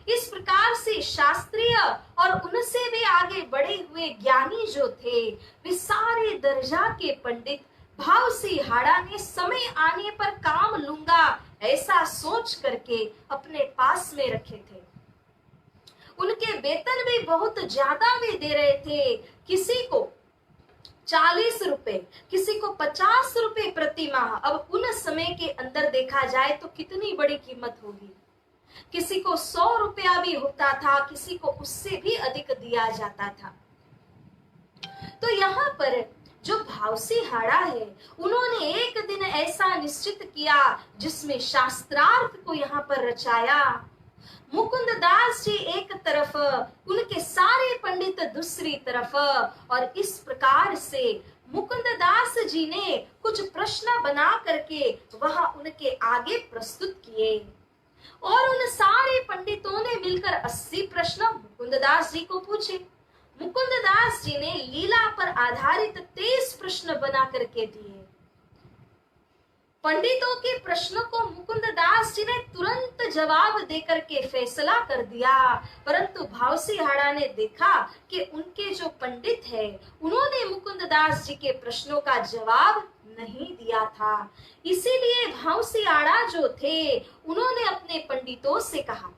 इस प्रकार से शास्त्रीय और उनसे भी आगे बढ़े हुए ज्ञानी जो थे, वे सारे दर्जा के पंडित भावसिंहाड़ा ने समय आने पर काम लूंगा ऐसा सोच करके अपने पास में रखे थे। उनके वेतन भी बहुत ज्यादा वे दे रहे थे, किसी को 40 रुपए, किसी को 50 रुपए प्रति माह। अब उन समय के अंदर देखा जाए तो कितनी बड़ी कीमत होगी। किसी को 100 रुपया भी होता था, किसी को उससे भी अधिक दिया जाता था। तो यहाँ पर जो भावसिंहाड़ा है, उन्होंने एक दिन ऐसा निश्चित किया जिसमें शास्त्रार्थ को यहाँ पर रचाया। मुकुंददास जी एक तरफ, उनके सारे पंडित दूसरी तरफ, और इस प्रकार से मुकुंददास जी ने कुछ प्रश्न बना करके वहां उनके आगे प्रस्तुत किए, और उन सारे पंडितों ने मिलकर 80 प्रश्न मुकुंददास जी को पूछे। मुकुंददास जी ने लीला पर आधारित 23 प्रश्न बना करके दिए। पंडितों के प्रश्नों को मुकुंददास जी ने तुरंत जवाब देकर के फैसला कर दिया, परंतु भावसिंहाड़ा ने देखा कि उनके जो पंडित है, उन्होंने मुकुंददास जी के प्रश्नों का जवाब नहीं दिया था। इसीलिए भावसिंहाड़ा जो थे, उन्होंने अपने पंडितों से कहा,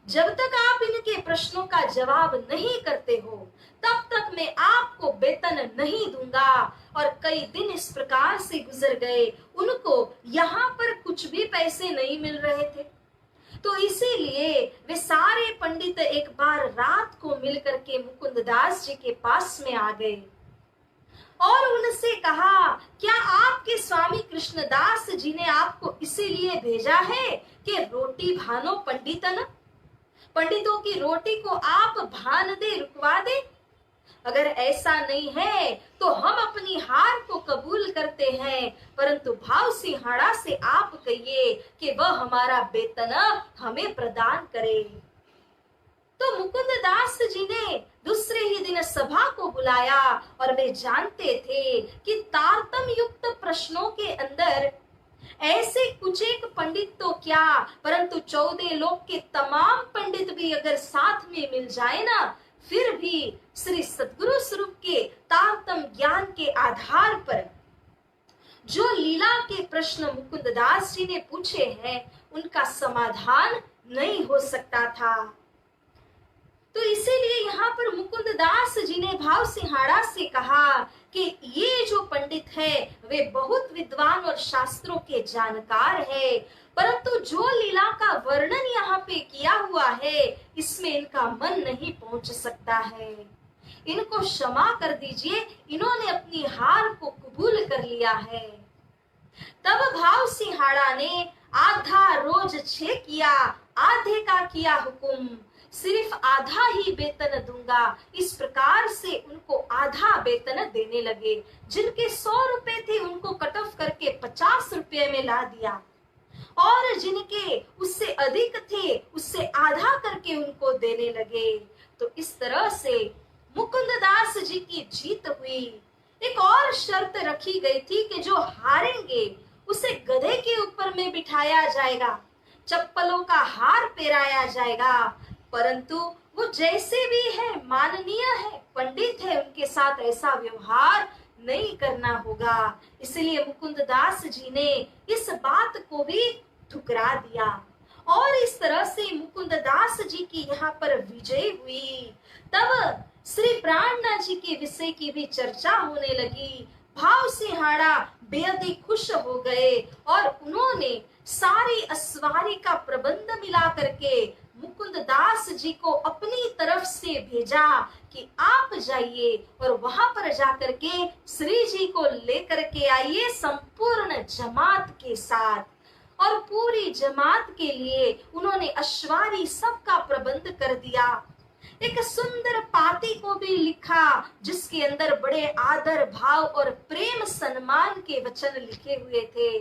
जब तक आप इनके प्रश्नों का जवाब नहीं करते हो, तब तक मैं आपको वेतन नहीं दूंगा। और कई दिन इस प्रकार से गुजर गए, उनको यहाँ पर कुछ भी पैसे नहीं मिल रहे थे। तो इसीलिए वे सारे पंडित एक बार रात को मिलकर के मुकुंददास जी के पास में आ गए और उनसे कहा, क्या आपके स्वामी कृष्णदास जी ने आपको इसीलिए भेजा है कि रोटी भानो पंडितन, पंडितों की रोटी को आप भान दे, रुकवा दे? अगर ऐसा नहीं है तो हम अपनी हार को कबूल करते हैं, परंतु भावसिंहाड़ा से आप कहिए कि वह हमारा वेतन हमें प्रदान करे। तो मुकुंददास जी ने दूसरे ही दिन सभा को बुलाया, और वे जानते थे कि तारतम युक्त प्रश्नों के अंदर ऐसे कुछ एक पंडित तो क्या, परंतु 14 लोक के तमाम पंडित भी अगर साथ में मिल जाए ना, फिर भी श्री सद्गुरु स्वरूप के तारतम ज्ञान के आधार पर जो लीला के प्रश्न मुकुंददास जी ने पूछे हैं, उनका समाधान नहीं हो सकता था। तो इसीलिए यहाँ पर मुकुंददास जी ने भावसिंहाड़ा से कहा कि ये जो पंडित है, वे बहुत विद्वान और शास्त्रों के जानकार है, परंतु जो लीला का वर्णन यहाँ पे किया हुआ है, इसमें इनका मन नहीं पहुंच सकता है। इनको क्षमा कर दीजिए, इन्होंने अपनी हार को कबूल कर लिया है। तब भावसिंहाड़ा ने आधा रोज 6 किया, आधे का किया हुकुम, सिर्फ आधा ही वेतन दूंगा। इस प्रकार से उनको आधा वेतन देने लगे। जिनके 100 रुपए थे, उनको कट ऑफ करके 50 रुपए में ला दिया, और जिनके उससे अधिक थे, उससे आधा करके उनको देने लगे। तो इस तरह से मुकुंददास जी की जीत हुई। एक और शर्त रखी गई थी कि जो हारेंगे उसे गधे के ऊपर में बिठाया जाएगा, चप्पलों का हार पहनाया जाएगा, परंतु वो जैसे भी है, माननीय है, पंडित है, उनके साथ ऐसा व्यवहार नहीं करना होगा। इसलिए मुकुंददास जी ने इस बात को भी ठुकरा दिया, और इस तरह से मुकुंददास जी की यहाँ पर विजय हुई। तब श्री प्राणनाथ जी के विषय की भी चर्चा होने लगी। भावसिंहाड़ा बेहद ही खुश हो गए, और उन्होंने सारी अस्वारी का प्रबंध मिला करके मुकुंददास जी को अपनी तरफ से भेजा कि आप जाइए और वहां पर जाकर के श्री जी को लेकर के आइए संपूर्ण जमात के साथ। और पूरी जमात के लिए उन्होंने अश्वारी सबका प्रबंध कर दिया। एक सुंदर पाती को भी लिखा, जिसके अंदर बड़े आदर भाव और प्रेम सम्मान के वचन लिखे हुए थे।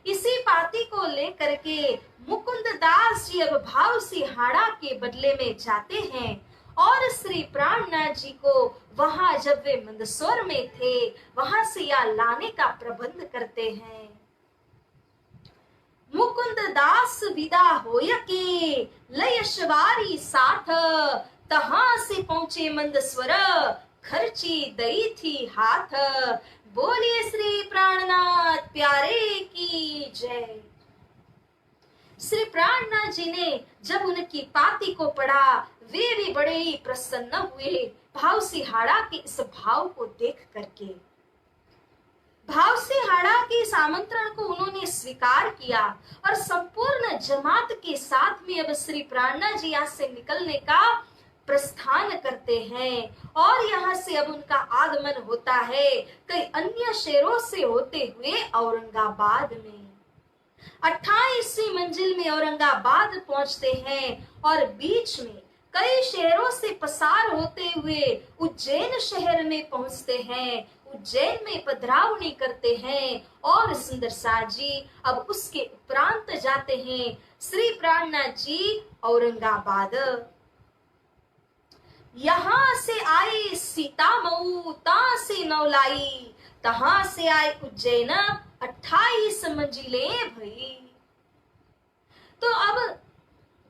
इसी पाती को लेकर के मुकुंददास जी अब भावसिंहाड़ा के बदले में जाते हैं, और श्री प्राणनाथ जी को वहां जब वे मंदसौर में थे वहां से यहाँ लाने का प्रबंध करते हैं। मुकुंद दास विदा होय के लय सवारी साथ, तहां से पहुंचे मंदस्वर खर्ची दई थी हाथ। बोलिए श्री प्राणनाथ प्यारे की जय। श्री प्राणनाथ जी ने जब उनकी पाती को पढ़ा वे भी बड़े ही प्रसन्न हुए भाव सिहाड़ा के इस भाव को देख करके। भाव सिहाड़ा के इस आमंत्रण को उन्होंने स्वीकार किया और संपूर्ण जमात के साथ में अब श्री प्राणनाथ जी यहाँ से निकलने का प्रस्थान करते हैं और यहाँ से अब उनका आगमन होता है कई अन्य शहरों से होते हुए औरंगाबाद में। 28वीं मंजिल में औरंगाबाद पहुंचते हैं और बीच में कई शहरों से पसार होते हुए उज्जैन शहर में पहुंचते हैं। उज्जैन में पधरावनी करते हैं और सुंदर सार जी अब उसके उपरांत जाते हैं श्री प्राणनाथ जी औरंगाबाद। यहाँ से आए सीता मऊ ता से नौलाई, तहां से आए उज्जैन 28 मंजिलें भई। तो अब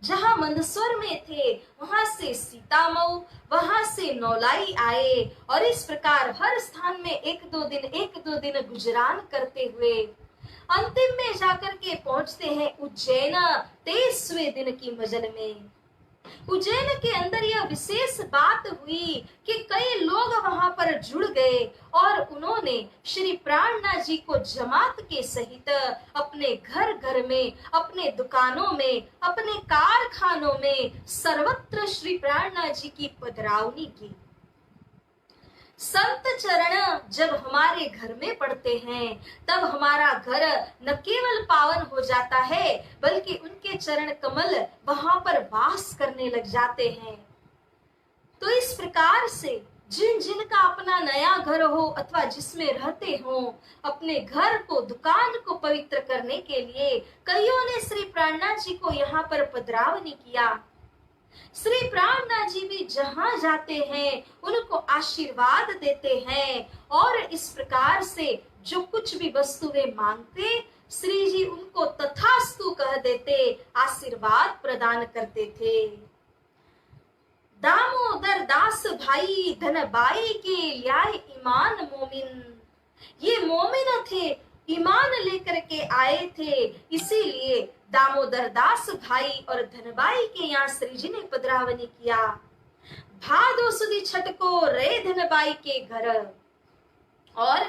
जहां मंदसौर में थे वहां से सीतामऊ, वहां से नौलाई आए और इस प्रकार हर स्थान में एक दो दिन गुजरान करते हुए अंतिम में जाकर के पहुंचते हैं उज्जैन 23वें दिन की मंजिल में। उज्जैन के अंदर यह विशेष बात हुई कि कई लोग वहां पर जुड़ गए और उन्होंने श्री प्राणनाथ जी को जमात के सहित अपने घर घर में, अपने दुकानों में, अपने कारखानों में सर्वत्र श्री प्राणनाथ जी की पधरावनी की। संत चरण जब हमारे घर में पड़ते हैं तब हमारा घर न केवल पावन हो जाता है बल्कि उनके चरण कमल वहां पर वास करने लग जाते हैं। तो इस प्रकार से जिन जिन का अपना नया घर हो अथवा जिसमें रहते हो, अपने घर को, दुकान को पवित्र करने के लिए कईयों ने श्री प्राणनाथ जी को यहाँ पर पधरावनी किया। श्री प्राणनाथ जी भी जहां जाते हैं उनको आशीर्वाद देते हैं और इस प्रकार से जो कुछ भी वस्तु वे मांगते श्री जी उनको तथास्तु कह देते, आशीर्वाद प्रदान करते थे। दामोदर दास भाई धनबाई के लियाए ईमान मोमिन, ये मोमिन थे, ईमान लेकर के आए थे, इसीलिए दामोदर दास भाई और धनबाई के यहाँ श्री जी ने पधरावनी किया। भादो सुदी छठ को रे धनबाई के घर और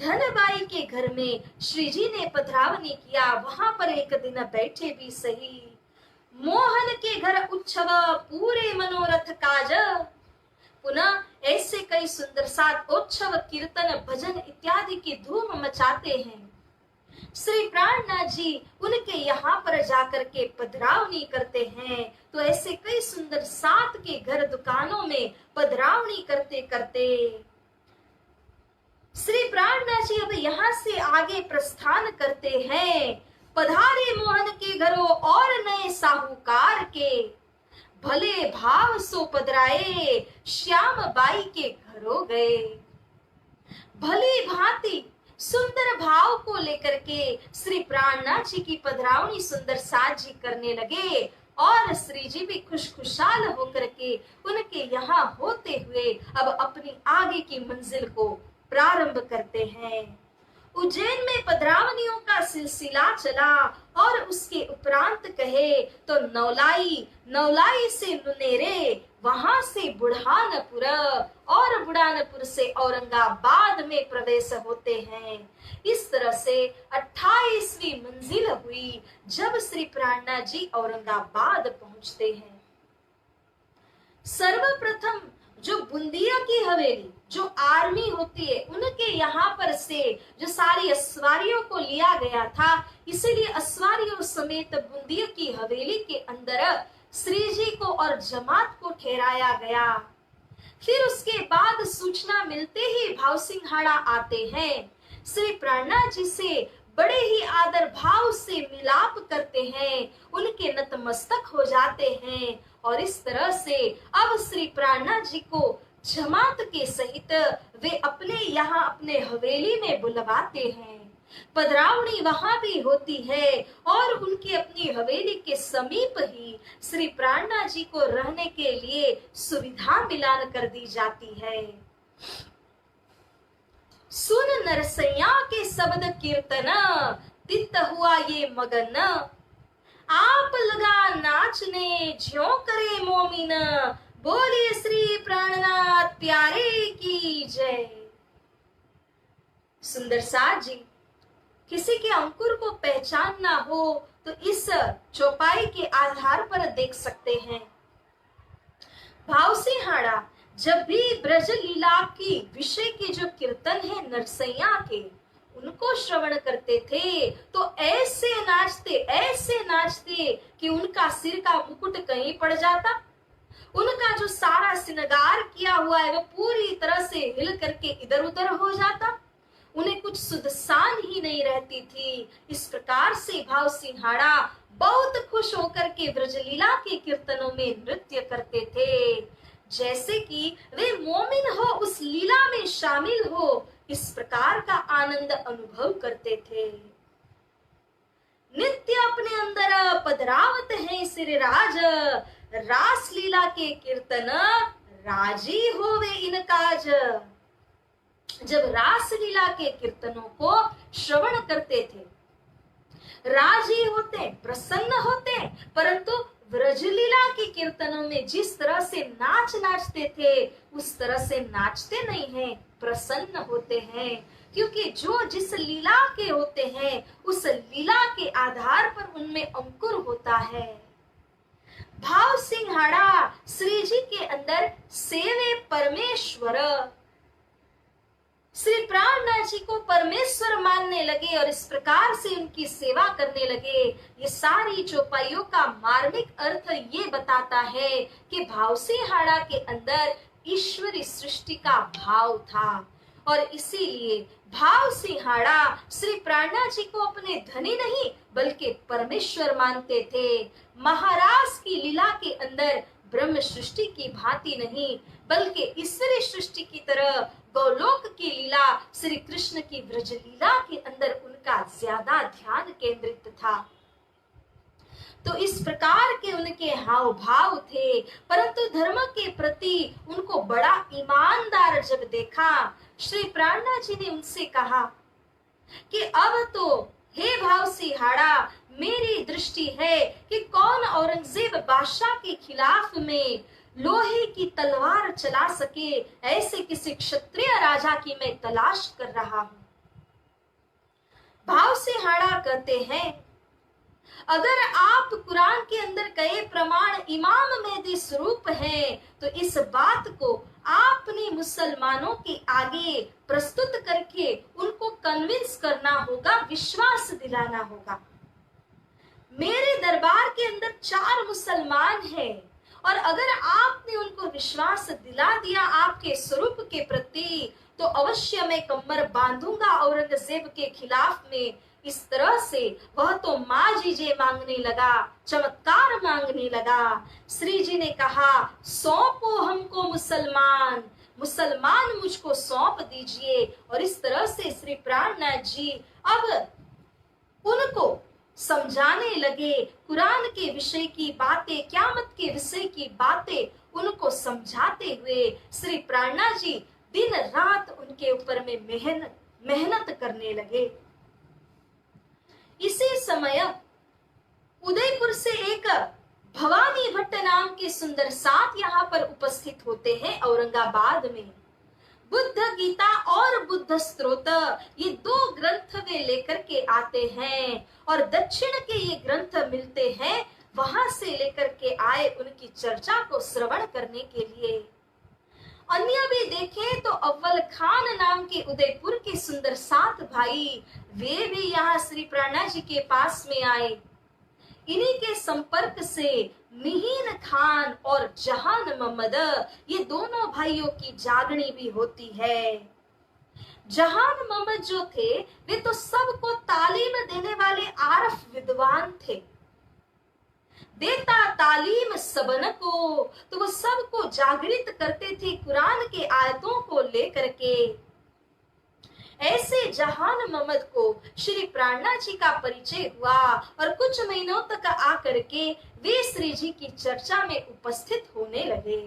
धनबाई के घर में श्री जी ने पधरावनी किया। वहां पर एक दिन बैठे भी सही। मोहन के घर उत्सव पूरे मनोरथ काज, पुनः ऐसे कई सुंदर साथ उत्सव कीर्तन भजन इत्यादि की धूम मचाते हैं। श्री प्राणनाथ जी उनके यहाँ पर जाकर के पधरावनी करते हैं। तो ऐसे कई सुंदर साथ के घर दुकानों में पधरावनी करते करते श्री प्राणनाथ जी अब यहाँ से आगे प्रस्थान करते हैं। पधारे मोहन के घरों और नए साहूकार के, भले भाव सो पधराए श्याम बाई के घरों गए। भली भांति सुंदर भाव को लेकर के श्री प्राणनाथ जी की पधरावनी सुंदर साथ जी करने लगे और श्री जी भी खुशखुशाल होकर के उनके यहाँ होते हुए अब अपनी आगे की मंजिल को प्रारंभ करते हैं। उज्जैन में पधरावनियों का सिलसिला चला और उसके उपरांत कहे तो नौलाई, नौलाई से नुनेरे, वहां से बुढ़ानपुर और बुढ़ानपुर से औरंगाबाद में प्रवेश होते हैं। इस तरह से 28वीं मंजिल हुई जब श्री प्राणनाथ जी औरंगाबाद पहुंचते हैं। सर्वप्रथम जो बूंदिया की हवेली, जो आर्मी होती है, उनके यहाँ पर से जो सारी अस्वारियों को लिया गया था, इसीलिए अस्वारियों समेत बूंदिया की हवेली के अंदर श्री जी को और जमात को ठहराया गया। फिर उसके बाद सूचना मिलते ही भाव सिंहाड़ा आते हैं, श्री प्राणनाथ जी से बड़े ही आदर भाव से मिलाप करते हैं, उनके नतमस्तक हो जाते हैं और इस तरह से अब श्री प्राणनाथ जी को जमात के सहित वे अपने यहाँ अपने हवेली में बुलवाते हैं। पधरावणी वहां भी होती है और उनकी अपनी हवेली के समीप ही श्री प्राणनाथ जी को रहने के लिए सुविधा मिलान कर दी जाती है। सुन नरसैया के शब्द कीर्तन, तित हुआ ये मगन, आप लगा नाचने ज्यों करे मोमिन, बोलिए श्री प्राणनाथ प्यारे की जय। सुंदर साथ जी, किसी के अंकुर को पहचानना हो तो इस चौपाई के आधार पर देख सकते हैं। भावसिंहाड़ा जब भी ब्रज लीला की विषय के जो कीर्तन है नरसैया के, उनको श्रवण करते थे तो ऐसे नाचते कि उनका सिर का मुकुट कहीं पड़ जाता। उनका जो सारा श्रृंगार किया हुआ है वो पूरी तरह से हिल करके इधर उधर हो जाता। उन्हें कुछ सुध सान ही नहीं रहती थी। इस प्रकार से भावसिंहाड़ा बहुत खुश होकर के ब्रजलीला के कीर्तनों में नृत्य करते थे, जैसे कि वे मोमिन हो, उस लीला में शामिल हो, इस प्रकार का आनंद अनुभव करते थे। नित्य अपने अंदर पधरावत है सिर राज, रास लीला के कीर्तन राजी होवे इन काज। जब रास लीला के कीर्तनों को श्रवण करते थे, राजी होते, प्रसन्न होते, परंतु ब्रजलीला के कीर्तनों में जिस तरह से नाचते थे उस तरह से नाचते नहीं हैं, प्रसन्न होते हैं। क्योंकि जो जिस लीला के होते हैं उस लीला के आधार पर उनमें अंकुर होता है। भावसिंहाड़ा श्री जी के अंदर सेवे परमेश्वर, श्री प्राणनाथ जी को परमेश्वर मानने लगे और इस प्रकार से उनकी सेवा करने लगे। ये सारी चौपाइयों का मार्मिक अर्थ ये बताता है कि भावसिंहाड़ा के अंदर ईश्वरी सृष्टि का भाव था और इसीलिए भावसिंहाड़ा श्री प्राणनाथ जी को अपने धनी नहीं बल्कि परमेश्वर मानते थे। महाराज की लीला के अंदर ब्रह्म सृष्टि की भांति नहीं बल्कि ईश्वरी सृष्टि की तरह गौलोक की लीला श्री कृष्ण की ब्रज लीला के अंदर उनका ज्यादा ध्यान केंद्रित था। तो इस प्रकार के उनके हाव भाव थे, परंतु धर्म के प्रति उनको बड़ा ईमानदार जब देखा, श्री प्राणनाथ जी ने उनसे कहा कि अब तो हे भावसिंहाड़ा, मेरी दृष्टि है कि कौन औरंगजेब बादशाह के खिलाफ में लोहे की तलवार चला सके, ऐसे किसी क्षत्रिय राजा की मैं तलाश कर रहा हूं। भावसिंहाड़ा कहते हैं, अगर आप कुरान के अंदर कहे प्रमाण इमाम मेहदी स्वरूप है तो इस बात को आपने मुसलमानों के आगे प्रस्तुत करके उनको कन्विंस करना होगा, विश्वास दिलाना होगा। मेरे दरबार के अंदर 4 मुसलमान हैं और अगर आपने उनको विश्वास दिला दिया आपके स्वरूप के प्रति तो अवश्य मैं कमर बांधूंगा औरंगजेब के खिलाफ में। इस तरह से वह तो माँ जीजे मांगने लगा, चमत्कार मांगने लगा। श्री जी ने कहा, सौंपो हमको मुसलमान, मुसलमान मुझको सौंप दीजिए। और इस तरह से श्री प्राणनाथ जी अब उनको समझाने लगे, कुरान के विषय की बातें, क़यामत के विषय की बातें उनको समझाते हुए श्री प्राणनाथ जी दिन रात उनके ऊपर में मेहनत करने लगे। इसी समय उदयपुर से एक भवानी भट्ट नाम के सुंदर साथ यहाँ पर उपस्थित होते हैं औरंगाबाद में। बुद्ध गीता और बुद्ध स्त्रोत ये 2 ग्रंथ वे लेकर के आते हैं और दक्षिण के ये ग्रंथ मिलते हैं, वहां से लेकर के आए उनकी चर्चा को श्रवण करने के लिए। अन्य भी देखें तो अव्वल खान नाम के उदयपुर के सुंदर सात भाई, वे भी यहाँ श्री प्राणनाथ जी के पास में आए। इन्हीं के संपर्क से मिहीन खान और जहान मोहम्मद, ये दोनों भाइयों की जागनी भी होती है। जहान मोहम्मद जो थे वे तो सबको तालीम देने वाले आरफ विद्वान थे। देता तालीम सबन को, तो वो सबको जागृत करते थे कुरान के आयतों को लेकर के। ऐसे जहान मोहम्मद को श्री प्राणनाथ जी का परिचय हुआ और कुछ महीनों तक आकर के वे श्री जी की चर्चा में उपस्थित होने लगे।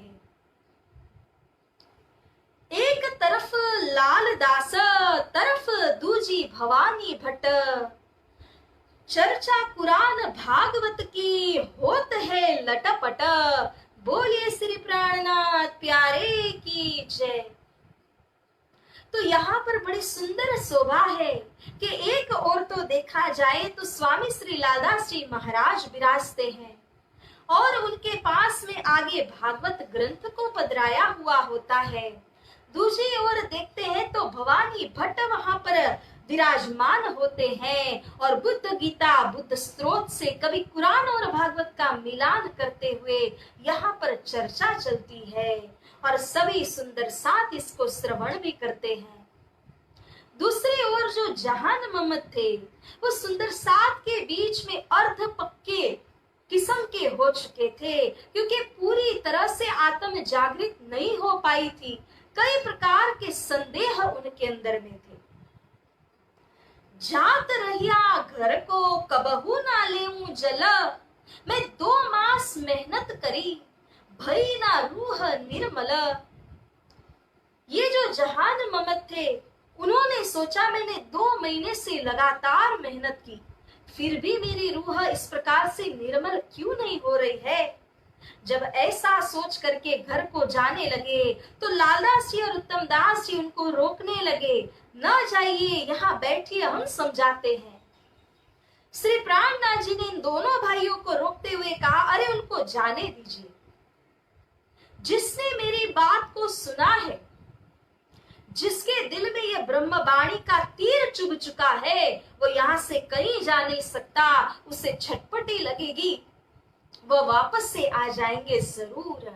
एक तरफ लाल दास, तरफ दूजी भवानी भट्ट, चर्चा कुरान भागवत की होत है लटपट। बोलिए श्री प्राणनाथ प्यारे की जय। तो यहाँ पर बड़ी सुंदर शोभा है कि एक और तो देखा जाए तो स्वामी श्री लालदास जी महाराज विराजते हैं और उनके पास में आगे भागवत ग्रंथ को पधराया हुआ होता है। दूसरी ओर देखते हैं तो भवानी भट्ट वहां पर विराजमान होते हैं और बुद्ध गीता बुद्ध स्त्रोत से कभी कुरान और भागवत का मिलान करते हुए यहाँ पर चर्चा चलती है और सभी सुंदर साथ इसको श्रवण भी करते हैं। दूसरी ओर जो जहान मोहम्मद थे वो सुंदर साथ के बीच में अर्ध पक्के किस्म के हो चुके थे, क्योंकि पूरी तरह से आत्म जागृत नहीं हो पाई थी। कई प्रकार के संदेह उनके अंदर में थे। जात रहिया घर को कबहू ना लेऊं जल, मैं 2 मास मेहनत करी भई ना रूह निर्मल। ये जो जहान मोहम्मद थे उन्होंने सोचा मैंने 2 महीने से लगातार मेहनत की, फिर भी मेरी रूह इस प्रकार से निर्मल क्यों नहीं हो रही है। जब ऐसा सोच करके घर को जाने लगे तो लालदास जी और उत्तम दास जी उनको रोकने लगे, न जाइए यहाँ बैठिए हम समझाते हैं। श्री प्राणनाथ जी ने इन दोनों भाइयों को रोकते हुए कहा, अरे उनको जाने दीजिए। जिसने मेरी बात को सुना है, जिसके दिल में यह ब्रह्मवाणी का तीर चुभ चुका है, वो यहाँ से कहीं जा नहीं सकता। उसे छटपटी लगेगी, वो वापस से आ जाएंगे जरूर।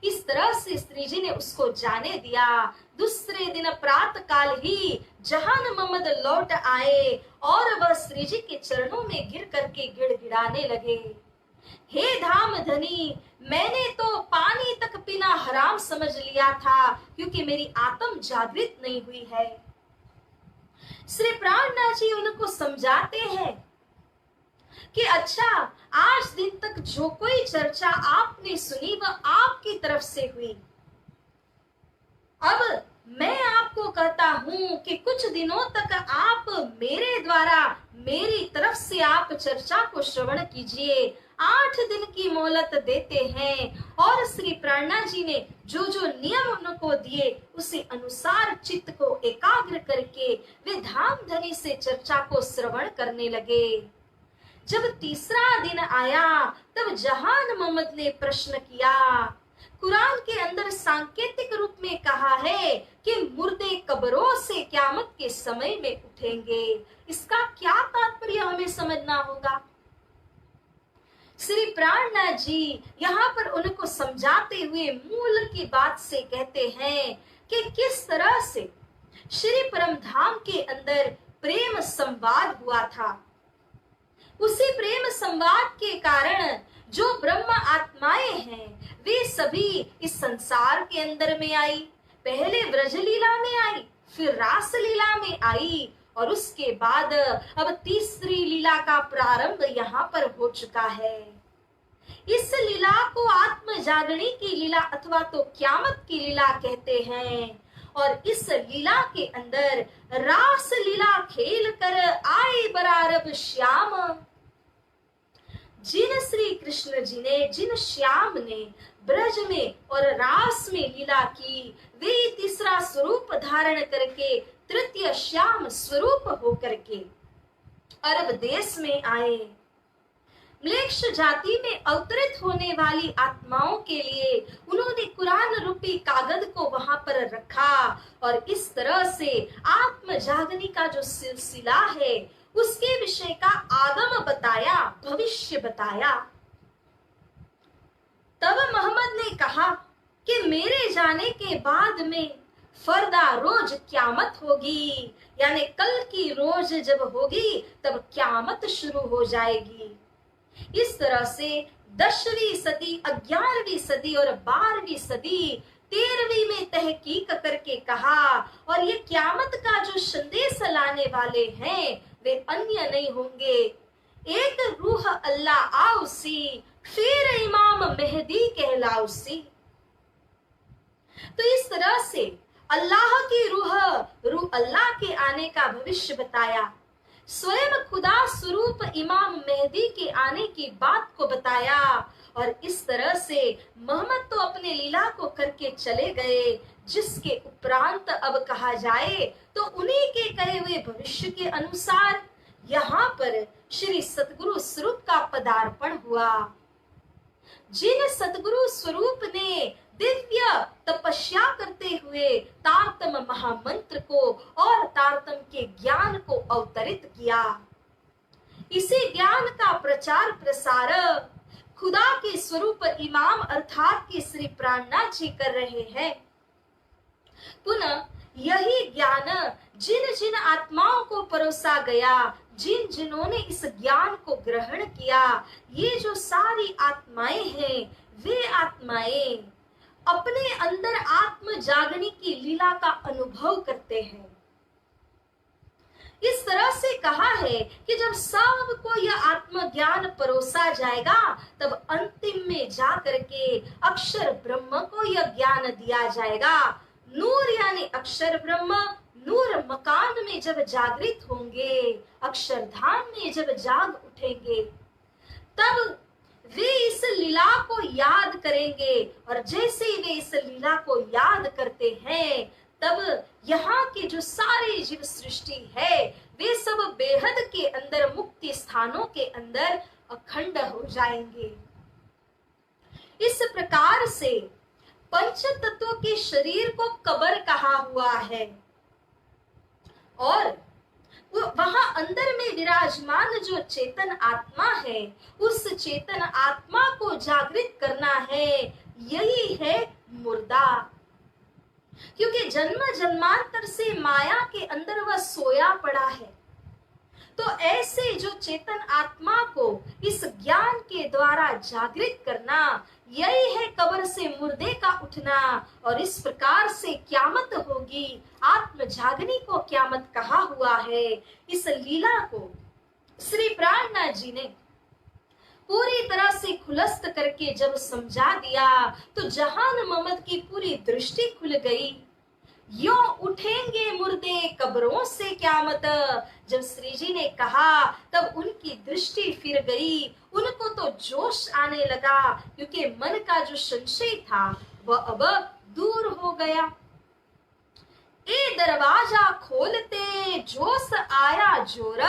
इस तरह से स्त्री जी ने उसको जाने दिया। दूसरे दिन प्रातः काल ही जहान मोहम्मद लौट आए और वह श्री जी के चरणों में गिर करके गिड़गिड़ाने लगे, हे धाम धनी, मैंने तो पानी तक पीना हराम समझ लिया था क्योंकि मेरी आत्म जागृत नहीं हुई है। श्री प्राणनाथ जी उनको समझाते हैं कि अच्छा, आज दिन तक जो कोई चर्चा आपने सुनी वह आपकी तरफ से हुई। अब मैं आपको कहता हूं कि कुछ दिनों तक आप मेरे द्वारा मेरी तरफ से आप चर्चा को श्रवण कीजिए। 8 दिन की मोहलत देते हैं और श्री प्राणनाथ जी ने जो जो नियम उनको दिए उसी अनुसार चित्त को एकाग्र करके वे धाम धनी से चर्चा को श्रवण करने लगे। जब तीसरा दिन आया तब जहान मोहम्मद ने प्रश्न किया, कुरान के अंदर सांकेतिक रूप में कहा है कि मुर्दे कब्रों से क़यामत के समय में उठेंगे, इसका क्या तात्पर्य हमें समझना होगा। श्री प्राणनाथ जी यहाँ पर उनको समझाते हुए मूल की बात से कहते हैं कि किस तरह से श्री परम धाम के अंदर प्रेम संवाद हुआ था। उसी प्रेम संवाद के कारण जो ब्रह्म आत्माएं हैं वे सभी इस संसार के अंदर में आई। पहले ब्रज लीला में आई, फिर रास लीला में आई और उसके बाद अब तीसरी लीला का प्रारंभ यहाँ पर हो चुका है। इस लीला को आत्म जागरणी की लीला अथवा तो क़यामत की लीला कहते हैं। और इस लीला के अंदर रास लीला खेल कर आए बरारब श्याम। जिन श्री कृष्ण जी ने, जिन श्याम ने ब्रज में और रास में लीला की, वे तीसरा स्वरूप धारण करके तृतीय श्याम स्वरूप होकर के अरब देश में आए। म्लेच्छ जाति में अवतरित होने वाली आत्माओं के लिए उन्होंने कुरान रूपी कागज को वहां पर रखा और इस तरह से आत्म जागनी का जो सिलसिला है उसके विषय का आगम बताया, भविष्य बताया। तब मोहम्मद ने कहा कि मेरे जाने के बाद में फरदा रोज क़यामत होगी, यानी कल की रोज जब होगी तब क़यामत शुरू हो जाएगी। इस तरह से 10वीं सदी, 11वीं सदी और 12वीं सदी 13वीं में तहकीक करके कहा, और ये क़यामत का जो संदेश लाने वाले हैं वे अन्य नहीं होंगे, एक रूह अल्लाह आउसी, फिर इमाम मेहदी कहलाउसी। तो इस तरह से अल्लाह की रूह अल्लाह के आने का भविष्य बताया, स्वयं खुदा स्वरूप इमाम मेहदी के आने की बात को बताया, और इस तरह से मोहम्मद तो अपने लीला को करके चले गए, जिसके उपरांत अब कहा जाए तो उन्हीं के कहे हुए भविष्य के अनुसार यहाँ पर श्री सतगुरु स्वरूप का पदार्पण हुआ। जिन सतगुरु स्वरूप ने दिव्य तपस्या करते हुए तारतम महामंत्र को और तारतम के ज्ञान को अवतरित किया, इसी ज्ञान का प्रचार प्रसार खुदा के स्वरूप इमाम अर्थात कि श्री प्राणनाथ जी कर रहे हैं। पुनः यही ज्ञान जिन जिन आत्माओं को परोसा गया, जिन जिन्होंने इस ज्ञान को ग्रहण किया, ये जो सारी आत्माएं हैं वे आत्माएं अपने अंदर आत्म जागने की लीला का अनुभव करते हैं। इस तरह से कहा है कि जब सबको यह आत्मज्ञान परोसा जाएगा, तब अंतिम में जा करके अक्षर ब्रह्म को यह ज्ञान दिया जाएगा। नूर यानी अक्षर ब्रह्म नूर मकान में जब जागृत होंगे, अक्षरधाम में जब जाग उठेंगे, तब वे इस लीला को याद करेंगे, और जैसे ही वे इस लीला को याद करते हैं, तब यहाँ के जो सारे जीव सृष्टि है वे सब बेहद के अंदर मुक्ति स्थानों के अंदर अखंड हो जाएंगे। इस प्रकार से पंच तत्वों के शरीर को कब्र कहा हुआ है, और वहां अंदर में विराजमान जो चेतन आत्मा है, उस चेतन आत्मा को जागृत करना है, यही है मुर्दा। क्योंकि जन्म जन्मांतर से माया के अंदर वह सोया पड़ा है, तो ऐसे जो चेतन आत्मा को इस ज्ञान के द्वारा जागृत करना, यही है कब्र से मुर्दे का उठना, और इस प्रकार से क्यामत होगी। आत्म जागनी को क्यामत कहा हुआ है। इस लीला को श्री प्राणनाथ जी ने पूरी तरह से खुलस्त करके जब समझा दिया, तो जहान मोहम्मद की पूरी दृष्टि खुल गई। यो उठेंगे मुर्दे कब्रों से क्यामत, जब श्री जी ने कहा तब उनकी दृष्टि फिर गई, उनको तो जोश आने लगा, क्योंकि मन का जो संशय था वह अब दूर हो गया। ए दरवाजा खोलते जोश आया जोर,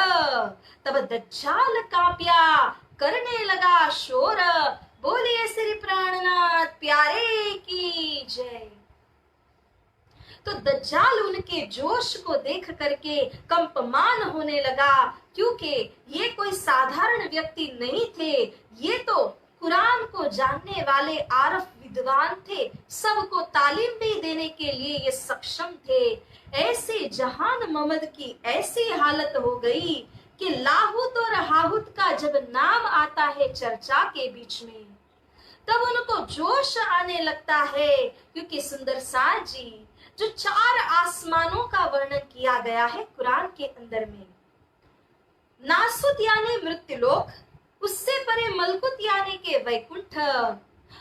तब दज्जाल कांपिया करने लगा शोर, बोलिए श्री प्राणनाथ प्यारे की जय। तो दज्जाल उनके जोश को देख करके कंपमान होने लगा, क्योंकि ये कोई साधारण व्यक्ति नहीं थे, ये तो कुरान को जानने वाले आरफ विद्वान थे, सबको तालीम भी देने के लिए ये सक्षम थे। ऐसे जहान मोहम्मद की ऐसी हालत हो गई कि लाहुत और हाहुत का जब नाम आता है चर्चा के बीच में, तब उनको जोश आने लगता है, क्योंकि सुंदर सार जी जो 4 आसमानों का वर्णन किया गया है कुरान के अंदर में, नासुत यानी मृत्युलोक, उससे परे मलकुत यानी के वैकुंठ,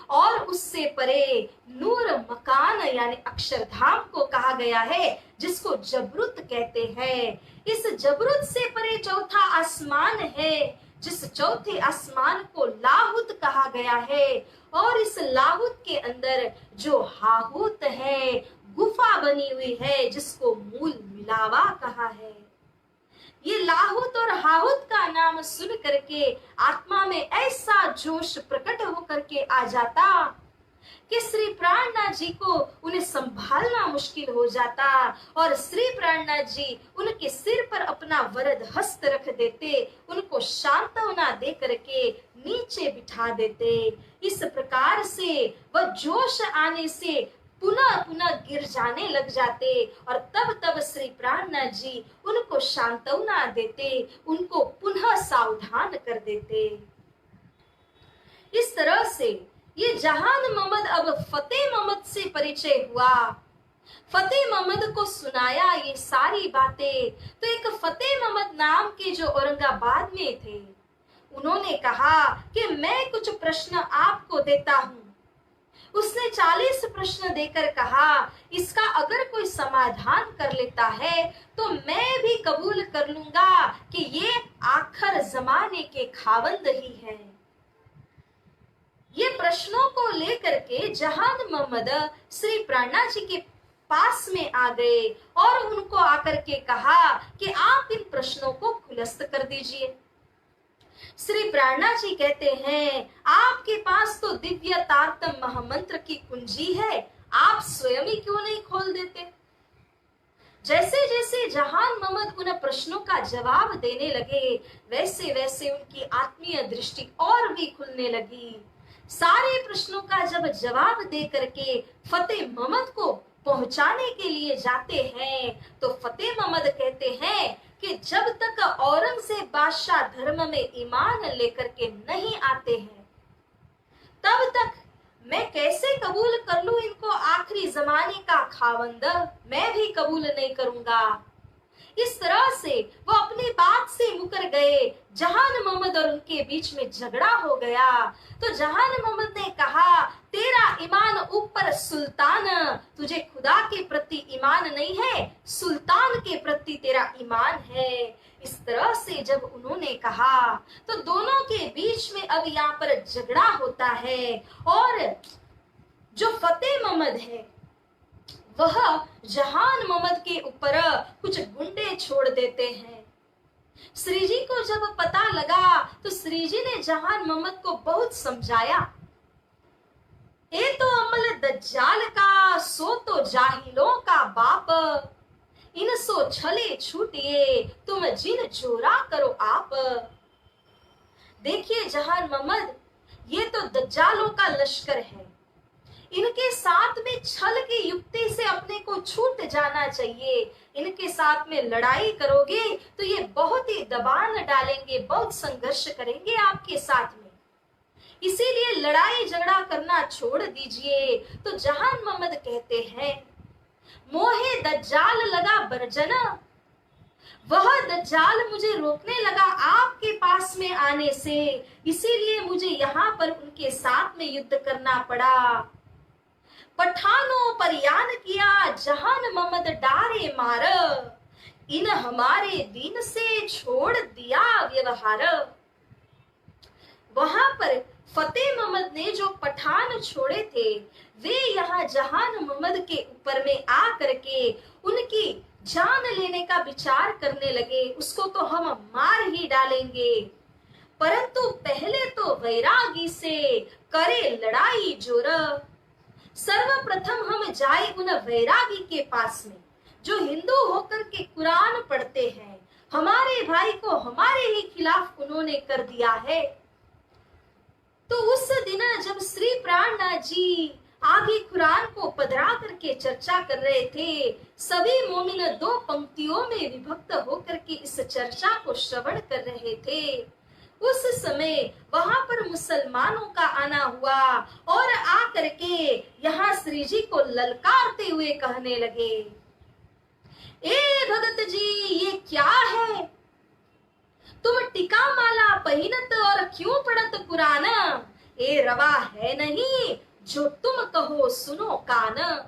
और उससे परे नूर मकान यानी अक्षरधाम को कहा गया है, जिसको जबरुत कहते हैं। इस जबरुत से परे चौथा आसमान है, जिस चौथे आसमान को लाहुत कहा गया है, और इस लाहुत के अंदर जो हाहुत है गुफा बनी हुई है, जिसको मूल मिलावा कहा है। ये लाहुत और हाहुत का नाम सुन करके आत्मा में ऐसा जोश प्रकट होकर के आ जाता कि श्री प्राणनाथ जी को उन्हें संभालना मुश्किल हो जाता, और श्री प्राणनाथ जी उनके सिर पर अपना वरद हस्त रख देते, उनको सांत्वना दे करके नीचे बिठा देते। इस प्रकार से वह जोश आने से पुनः पुनः गिर जाने लग जाते, और तब तब श्री प्राणनाथ जी उनको सांत्वना देते, उनको पुनः सावधान कर देते। इस तरह से ये जहान मोहम्मद अब फतेह मोहम्मद से परिचय हुआ। फतेह मोहम्मद को सुनाया ये सारी बातें। तो एक फतेह मोहम्मद नाम के जो औरंगाबाद में थे, उन्होंने कहा कि मैं कुछ प्रश्न आपको देता हूं। उसने 40 प्रश्न देकर कहा, इसका अगर कोई समाधान कर लेता है तो मैं भी कबूल कर लूंगा कि ये आखिर जमाने के खावंद ही हैं। ये प्रश्नों को लेकर के जहान मोहम्मद श्री प्राणा जी के पास में आ गए और उनको आकर के कहा कि आप इन प्रश्नों को खुलस्त कर दीजिए। श्री प्राणा जी कहते हैं, आपके पास तो दिव्य तारतम महामंत्र की कुंजी है, आप स्वयं ही क्यों नहीं खोल देते। जैसे जैसे जहान मोहम्मद उन प्रश्नों का जवाब देने लगे, वैसे वैसे उनकी आत्मीय दृष्टि और भी खुलने लगी। सारे प्रश्नों का जब जवाब दे करके फतेह मोहम्मद को पहुंचाने के लिए जाते हैं, तो फतेह मोहम्मद कहते हैं कि जब तक औरंगजेब बादशाह धर्म में ईमान लेकर के नहीं आते हैं, तब तक मैं कैसे कबूल कर लूं इनको आखिरी जमाने का खावंद। मैं भी कबूल नहीं करूंगा। इस तरह से वो अपनी बात से मुकर गए। जहान मोहम्मद और उनके बीच में झगड़ा हो गया। तो जहान मोहम्मद ने कहा, तेरा ईमान ऊपर सुल्तान, तुझे खुदा के प्रति ईमान नहीं है, सुल्तान के प्रति तेरा ईमान है। इस तरह से जब उन्होंने कहा तो दोनों के बीच में अब यहाँ पर झगड़ा होता है। और जो फतेह मोहम्मद है वह जहान मोहम्मद के ऊपर कुछ गुंडे छोड़ देते हैं। श्री जी को जब पता लगा तो श्री जी ने जहान मोहम्मद को बहुत समझाया। ये तो अमल दज्जाल का, सो तो जाहिलों का बाप, इन सो छले छूटिए, तुम जिन जोरा करो आप। देखिए जहान मोहम्मद, ये तो दज्जालों का लश्कर है। इनके साथ में छल की युक्ति से अपने को छूट जाना चाहिए। इनके साथ में लड़ाई करोगे तो ये बहुत ही दबान डालेंगे, बहुत संघर्ष करेंगे आपके साथ में। इसीलिए लड़ाई झगड़ा करना छोड़ दीजिए। तो जहान मोहम्मद कहते हैं, मोहे दज्जाल लगा बरजना, वह दज्जाल मुझे रोकने लगा आपके पास में आने से, इसीलिए मुझे यहाँ पर उनके साथ में युद्ध करना पड़ा। पठानों पर यान किया जहान मोहम्मद डारे मार, इन हमारे दीन से छोड़ दिया व्यवहार। वहां पर फतेह मोहम्मद ने जो पठान छोड़े थे, वे यहाँ जहान मोहम्मद के ऊपर में आ करके उनकी जान लेने का विचार करने लगे। उसको तो हम मार ही डालेंगे, परंतु पहले तो वैरागी से करे लड़ाई जोर। सर्वप्रथम हम जाए उन वैरागी के पास में जो हिंदू होकर के कुरान पढ़ते हैं। हमारे भाई को हमारे ही खिलाफ उन्होंने कर दिया है। तो उस दिन जब श्री प्राणनाथ जी आगे कुरान को पधरा करके चर्चा कर रहे थे, सभी मोमिन दो पंक्तियों में विभक्त होकर के इस चर्चा को श्रवण कर रहे थे। उस समय वहां पर मुसलमानों का आना हुआ और आकर के यहाँ श्री जी को ललकारते हुए कहने लगे, ए भगत जी, ये क्या है? तुम टिका माला पहिनत और क्यों पढ़त कुरान? ए रवा है नहीं जो तुम कहो सुनो कान।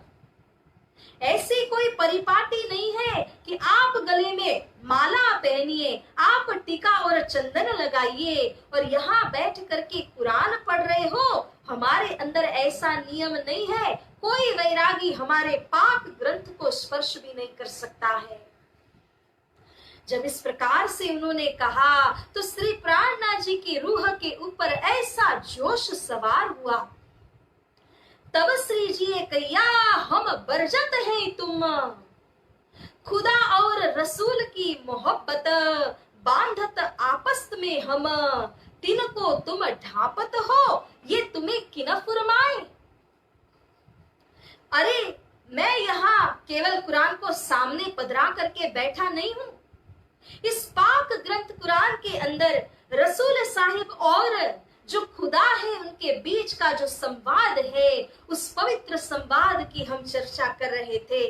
ऐसी कोई परिपाटी नहीं है कि आप गले में माला पहनिए, आप टीका और चंदन लगाइए और यहाँ बैठ करके कुरान पढ़ रहे हो। हमारे अंदर ऐसा नियम नहीं है। कोई वैरागी हमारे पाक ग्रंथ को स्पर्श भी नहीं कर सकता है। जब इस प्रकार से उन्होंने कहा तो श्री प्राणनाथ जी की रूह के ऊपर ऐसा जोश सवार हुआ। तब श्री जी ने कहा, हम बरजत हैं तुम, खुदा और रसूल की मोहब्बत बांधत आपस में हम, तिनको तुम ढापत हो, ये तुम्हें किन फुरमाए। अरे मैं यहाँ केवल कुरान को सामने पधरा करके बैठा नहीं हूँ। इस पाक ग्रंथ कुरान के अंदर रसूल साहिब और जो खुदा है उनके बीच का जो संवाद है, उस पवित्र संवाद की हम चर्चा कर रहे थे।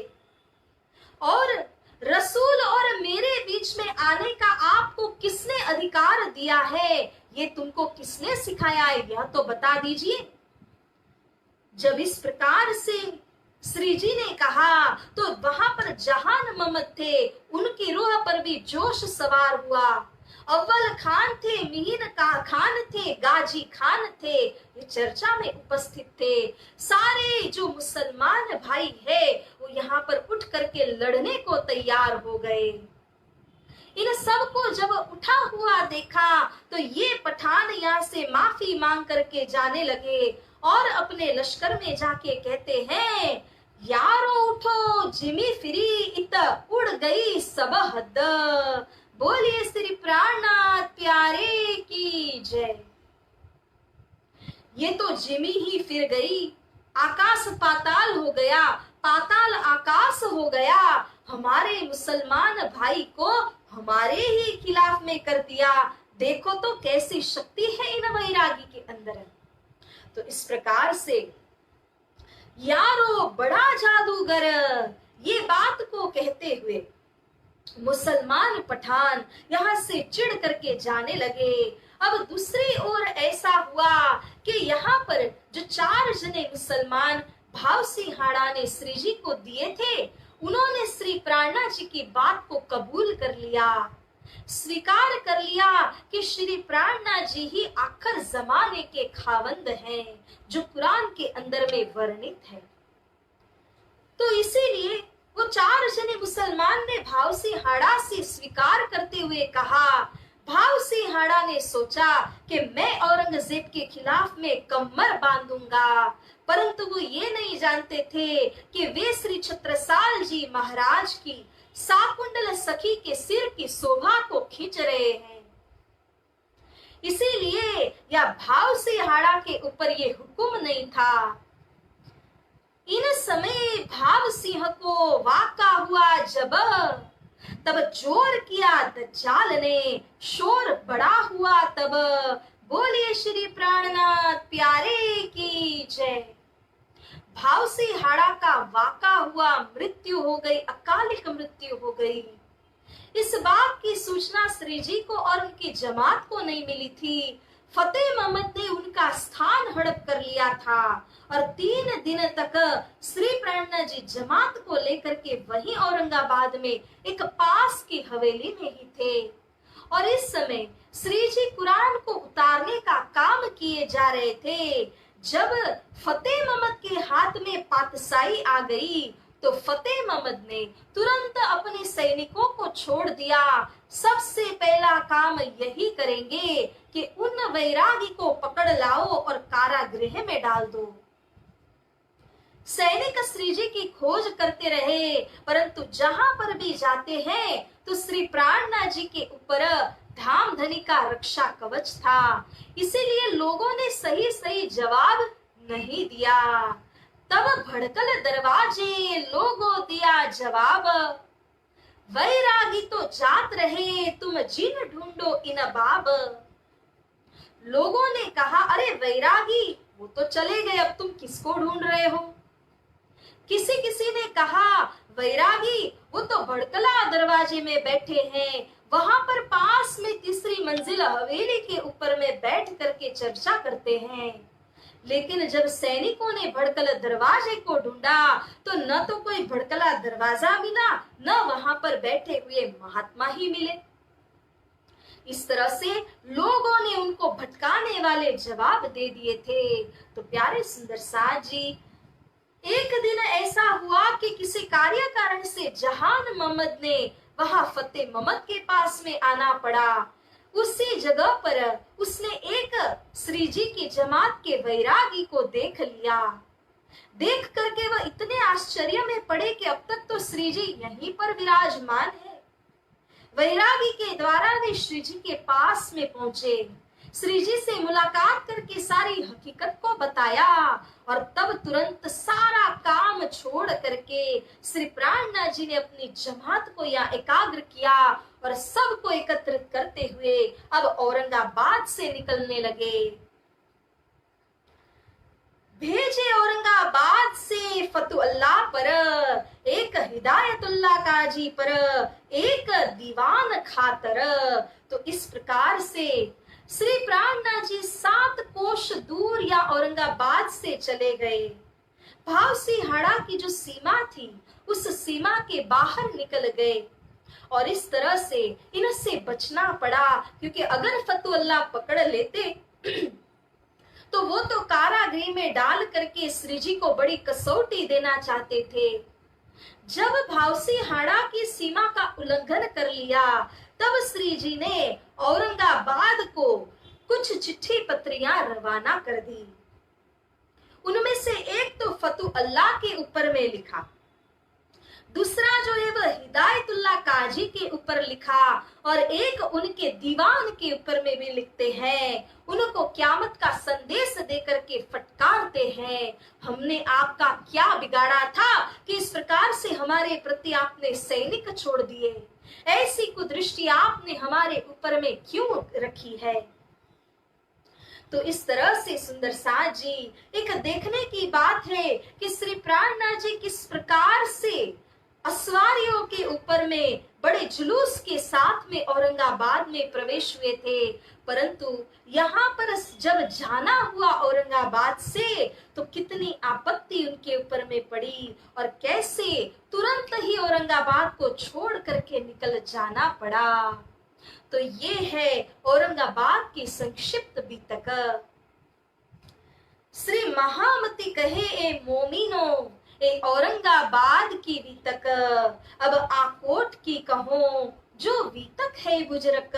और रसूल और मेरे बीच में आने का आपको किसने अधिकार दिया है, ये तुमको किसने सिखाया है, यह तो बता दीजिए। जब इस प्रकार से श्री जी ने कहा तो वहां पर जहान मोहम्मद थे, उनकी रूह पर भी जोश सवार हुआ। अव्वल खान थे, मीन का खान थे, गाजी खान थे, ये चर्चा में उपस्थित थे। सारे जो मुसलमान भाई है वो यहाँ पर उठ करके लड़ने को तैयार हो गए। इन सबको जब उठा हुआ देखा तो ये पठान यहाँ से माफी मांग करके जाने लगे और अपने लश्कर में जाके कहते हैं, यारो उठो जिमी फिरी इत उड़ गई सब हद, बोलिए श्री प्राणनाथ प्यारे की जय। ये तो जिमी ही फिर गई, आकाश पाताल हो गया, पाताल आकाश हो गया। हमारे मुसलमान भाई को हमारे ही खिलाफ में कर दिया। देखो तो कैसी शक्ति है इन वैरागी के अंदर। तो इस प्रकार से यारो बड़ा जादूगर, ये बात को कहते हुए मुसलमान पठान यहाँ से चिढ़ करके जाने लगे। अब दूसरी ओर ऐसा हुआ कि यहाँ पर जो 4 जने मुसलमान भाव सिंहाड़ा ने श्री जी को दिए थे, उन्होंने श्री प्राणनाथ जी की बात को कबूल कर लिया, स्वीकार कर लिया कि श्री प्राणनाथ जी ही आखिर जमाने के खावंद हैं, जो कुरान के अंदर में वर्णित है। तो इसीलिए वो 4 जने मुसलमान ने भाव सिंहाड़ा से स्वीकार करते हुए कहा। भाव सिंहाड़ा ने सोचा कि मैं औरंगजेब के खिलाफ में कमर बांधूंगा, परंतु वो ये नहीं जानते थे कि वे श्री छत्रसाल जी महाराज की साकुंडल सखी के सिर की शोभा को खींच रहे हैं। इसीलिए या भाव सिंहाड़ा के ऊपर ये हुक्म नहीं था। इन समय भाव सिंह को वाका हुआ जब, तब जोर किया दज्जाल ने, शोर बड़ा हुआ तब, बोलिए श्री प्राणनाथ प्यारे की जय। भाव सिंहाड़ा का वाका हुआ, मृत्यु हो गई, अकालिक मृत्यु हो गई। इस बात की सूचना श्री जी को और उनकी जमात को नहीं मिली थी। फतेह मोहम्मद ने उनका स्थान हड़प कर लिया था और 3 दिन तक श्री प्राणनाथ जी जमात को लेकर के वहीं औरंगाबाद में एक पास की हवेली में ही थे। और इस समय श्री जी कुरान को उतारने का काम किए जा रहे थे। जब फतेह मोहम्मद के हाथ में पातशाही आ गई तो फतेह मोहम्मद ने तुरंत अपने सैनिकों को छोड़ दिया। सबसे पहला काम यही करेंगे कि उन वैरागी को पकड़ लाओ और कारागृह में डाल दो। सैनिक श्री जी की खोज करते रहे, परंतु जहां पर भी जाते हैं तो श्री प्राणनाथ जी के ऊपर धामधनी का रक्षा कवच था। इसीलिए लोगों ने सही सही जवाब नहीं दिया। तब भड़कल दरवाजे लोगों दिया जवाब, वैरागी तो जात रहे तुम जिन ढूंढो इन बाब। लोगों ने कहा, अरे वैरागी वो तो चले गए, अब तुम किसको ढूंढ रहे हो। किसी किसी ने कहा, वैरागी वो तो भड़कला दरवाजे में बैठे हैं, वहां पर पास में 3री मंजिल हवेली के ऊपर में बैठ करके चर्चा करते हैं। लेकिन जब सैनिकों ने भड़कल दरवाजे को ढूंढा तो न तो कोई भड़कला दरवाजा मिला, न वहां पर बैठे हुए महात्मा ही मिले। इस तरह से लोगों ने उनको भटकाने वाले जवाब दे दिए थे। तो प्यारे सुंदर साथ जी, एक दिन ऐसा हुआ कि किसी कार्य कारण से जहान मोहम्मद ने वहां फतेह मोहम्मद के पास में आना पड़ा। उसी जगह पर उसने एक श्री जी की जमात के वैरागी को देख लिया। देख करके वह इतने आश्चर्य में पड़े कि अब तक तो श्री जी यहीं पर विराजमान है। वैरागी के द्वारा वे श्री जी के पास में पहुंचे, श्री जी से मुलाकात करके सारी हकीकत को बताया और तब तुरंत सारा काम छोड़ करके श्री प्राणनाथ जी ने अपनी जमात को यहाँ एकाग्र किया और सबको एकत्रित करते हुए अब औरंगाबाद से निकलने लगे। भेजे औरंगाबाद से फतुअल्लाह पर, एक हिदायतुल्लाह काजी पर, एक दीवान खातर। तो इस प्रकार से श्री प्राणनाथ जी 7 कोस दूर या औरंगाबाद से चले गए। भावसीहाड़ा की जो सीमा थी उस सीमा के बाहर निकल गए और इस तरह से इनसे बचना पड़ा, क्योंकि अगर फतुअल्लाह पकड़ लेते तो वो तो कारागृह में डाल करके श्री जी को बड़ी कसौटी देना चाहते थे। जब भावसीहाड़ा की सीमा का उल्लंघन कर लिया तब श्री जी ने औरंगाबाद को कुछ चिट्ठी पत्रियां रवाना कर दी। उनमें से एक तो फतुअल्लाह के ऊपर में लिखा, दूसरा जो है वह हिदायतुल्लाह काजी के ऊपर लिखा और एक उनके दीवान के ऊपर में भी लिखते हैं। उनको क्यामत का संदेश देकर के फटकारते हैं, हमने आपका क्या बिगाड़ा था कि इस प्रकार से हमारे प्रति आपने सैनिक छोड़ दिए, ऐसी कुदृष्टि आपने हमारे ऊपर में क्यों रखी है। तो इस तरह से सुंदर साथ जी एक देखने की बात है कि श्री प्राणनाथ जी किस प्रकार से अस्वारियों के ऊपर में बड़े जुलूस के साथ में औरंगाबाद में प्रवेश हुए थे, परंतु यहाँ पर जब जाना हुआ औरंगाबाद से तो कितनी आपत्ति उनके ऊपर में पड़ी और कैसे तुरंत ही औरंगाबाद को छोड़ करके निकल जाना पड़ा। तो ये है औरंगाबाद की संक्षिप्त बीतक। श्री महामती कहे ए मोमिनो ए औरंगाबाद की बीतक, अब आकोट की कहो जो बीतक है बुजरक,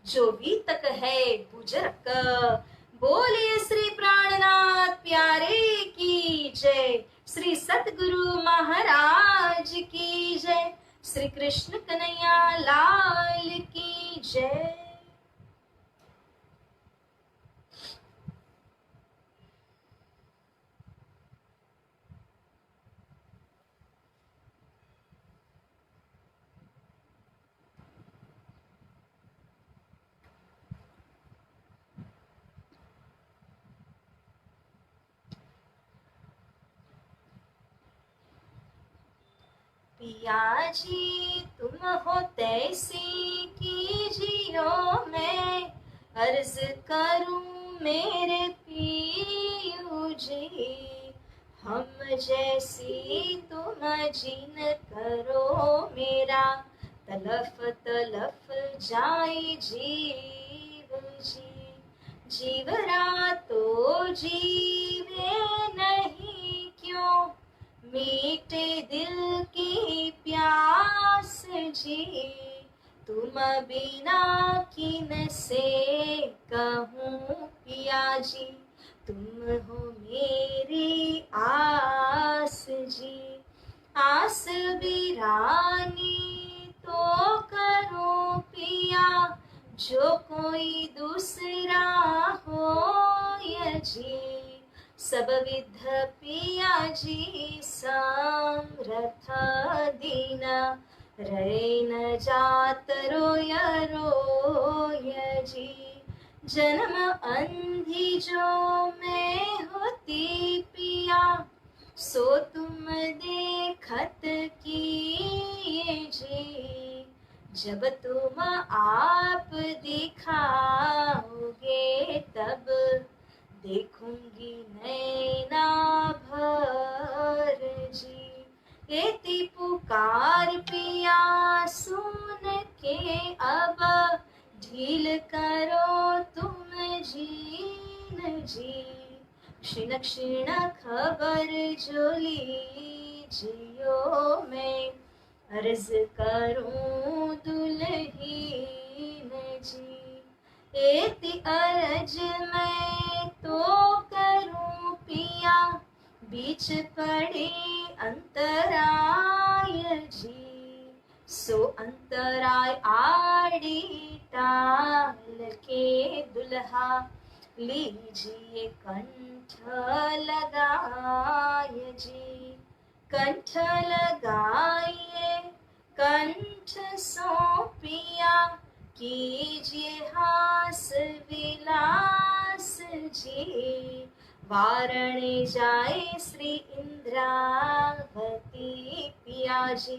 जो बीतक है बुजरक। बोलिए श्री प्राणनाथ प्यारे की जय, श्री सतगुरु महाराज की जय, श्री कृष्ण कन्हैया लाल की जय। पिया जी तुम हो तैसी कीजियो, मैं अर्ज करूं मेरे पियू जी, हम जैसी तुम जिन करो मेरा, तलफ तलफ जाए जीव जी, जीवरा तो जीवे नहीं क्यों, मीठे दिल की प्यास जी, तुम बिना किन से कहूँ पिया जी, तुम हो मेरी आस जी, आस बिरानी तो करो पिया, जो कोई दूसरा हो या जी, सब विध पिया जी समरथ दीना, रे न जात रोय जी, जन्म अंधी जो मैं होती पिया, सो तुम देखत किए जी, जब तुम आप दिखाओगे तब देखूंगी नैना भर जी, एती पुकार पिया सुन के अब, ढील करो तुम जीन जी, क्षीण क्षीण खबर जो लीजियो, मैं अर्ज करूं दुल्हीन जी, एति अरज मैं तो करूं पिया, बीच पड़े अंतराय जी, सो अंतराय आड़ी टाल के दुल्हा, लीजिए कंठ लगाए जी, कंठ लगाइए कंठ सौंपिया, कीजिए हास विलास जी, वारणे जाए श्री इंद्रावती पिया जी,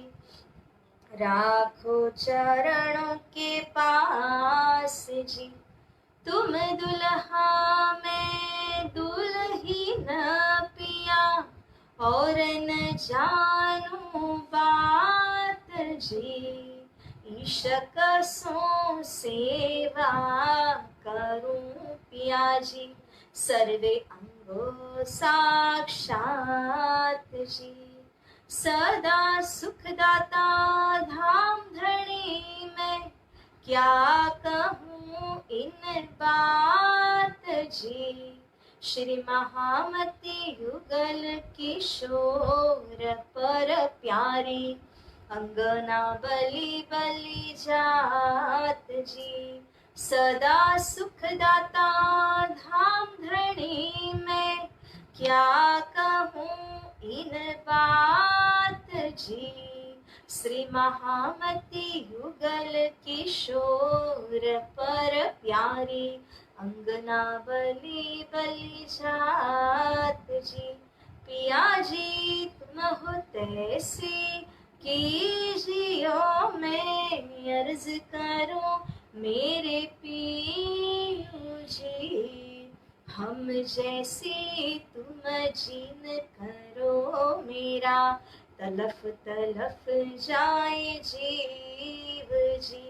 राखो चरणों के पास जी। तुम दुल्हा मैं दुल्हीन पिया, और न जानू बात जी। ईशक सो सेवा करूं पिया जी, सर्वे अंगो साक्षात जी। सदा सुखदाता धाम धनी मैं, क्या कहूँ इन बात जी। श्री महामती युगल किशोर पर प्यारी, अंगना बलि बलि जात जी। सदा सुखदाता धाम धनी मैं, क्या कहूँ इन बात जी। श्री महामती युगल किशोर पर प्यारी, अंगना बलि बलि जात जी। पिया जी तुम हो तैसी, कीजियो मैं अर्ज करूं मेरे पियू जी। हम जैसी तुम जीन करो मेरा, तलफ तलफ जाए जीव जी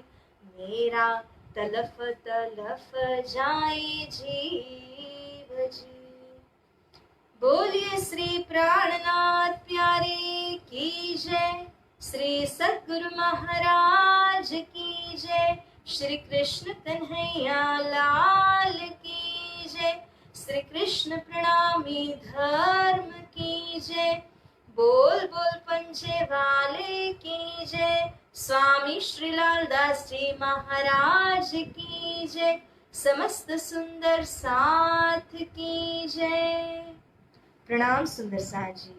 मेरा, तलफ तलफ जाए जीव जी। बोलिए श्री प्राणनाथ प्यारे की जय, श्री सद्गुरु महाराज की जय, श्री कृष्ण कन्हैया लाल की जय, श्री कृष्ण प्रणामी धर्म की जय। बोल बोल पंचे वाले की जय, स्वामी श्री लालदास जी महाराज की जय, समस्त सुंदर साथ की जय। प्रणाम सुंदर साथ जी।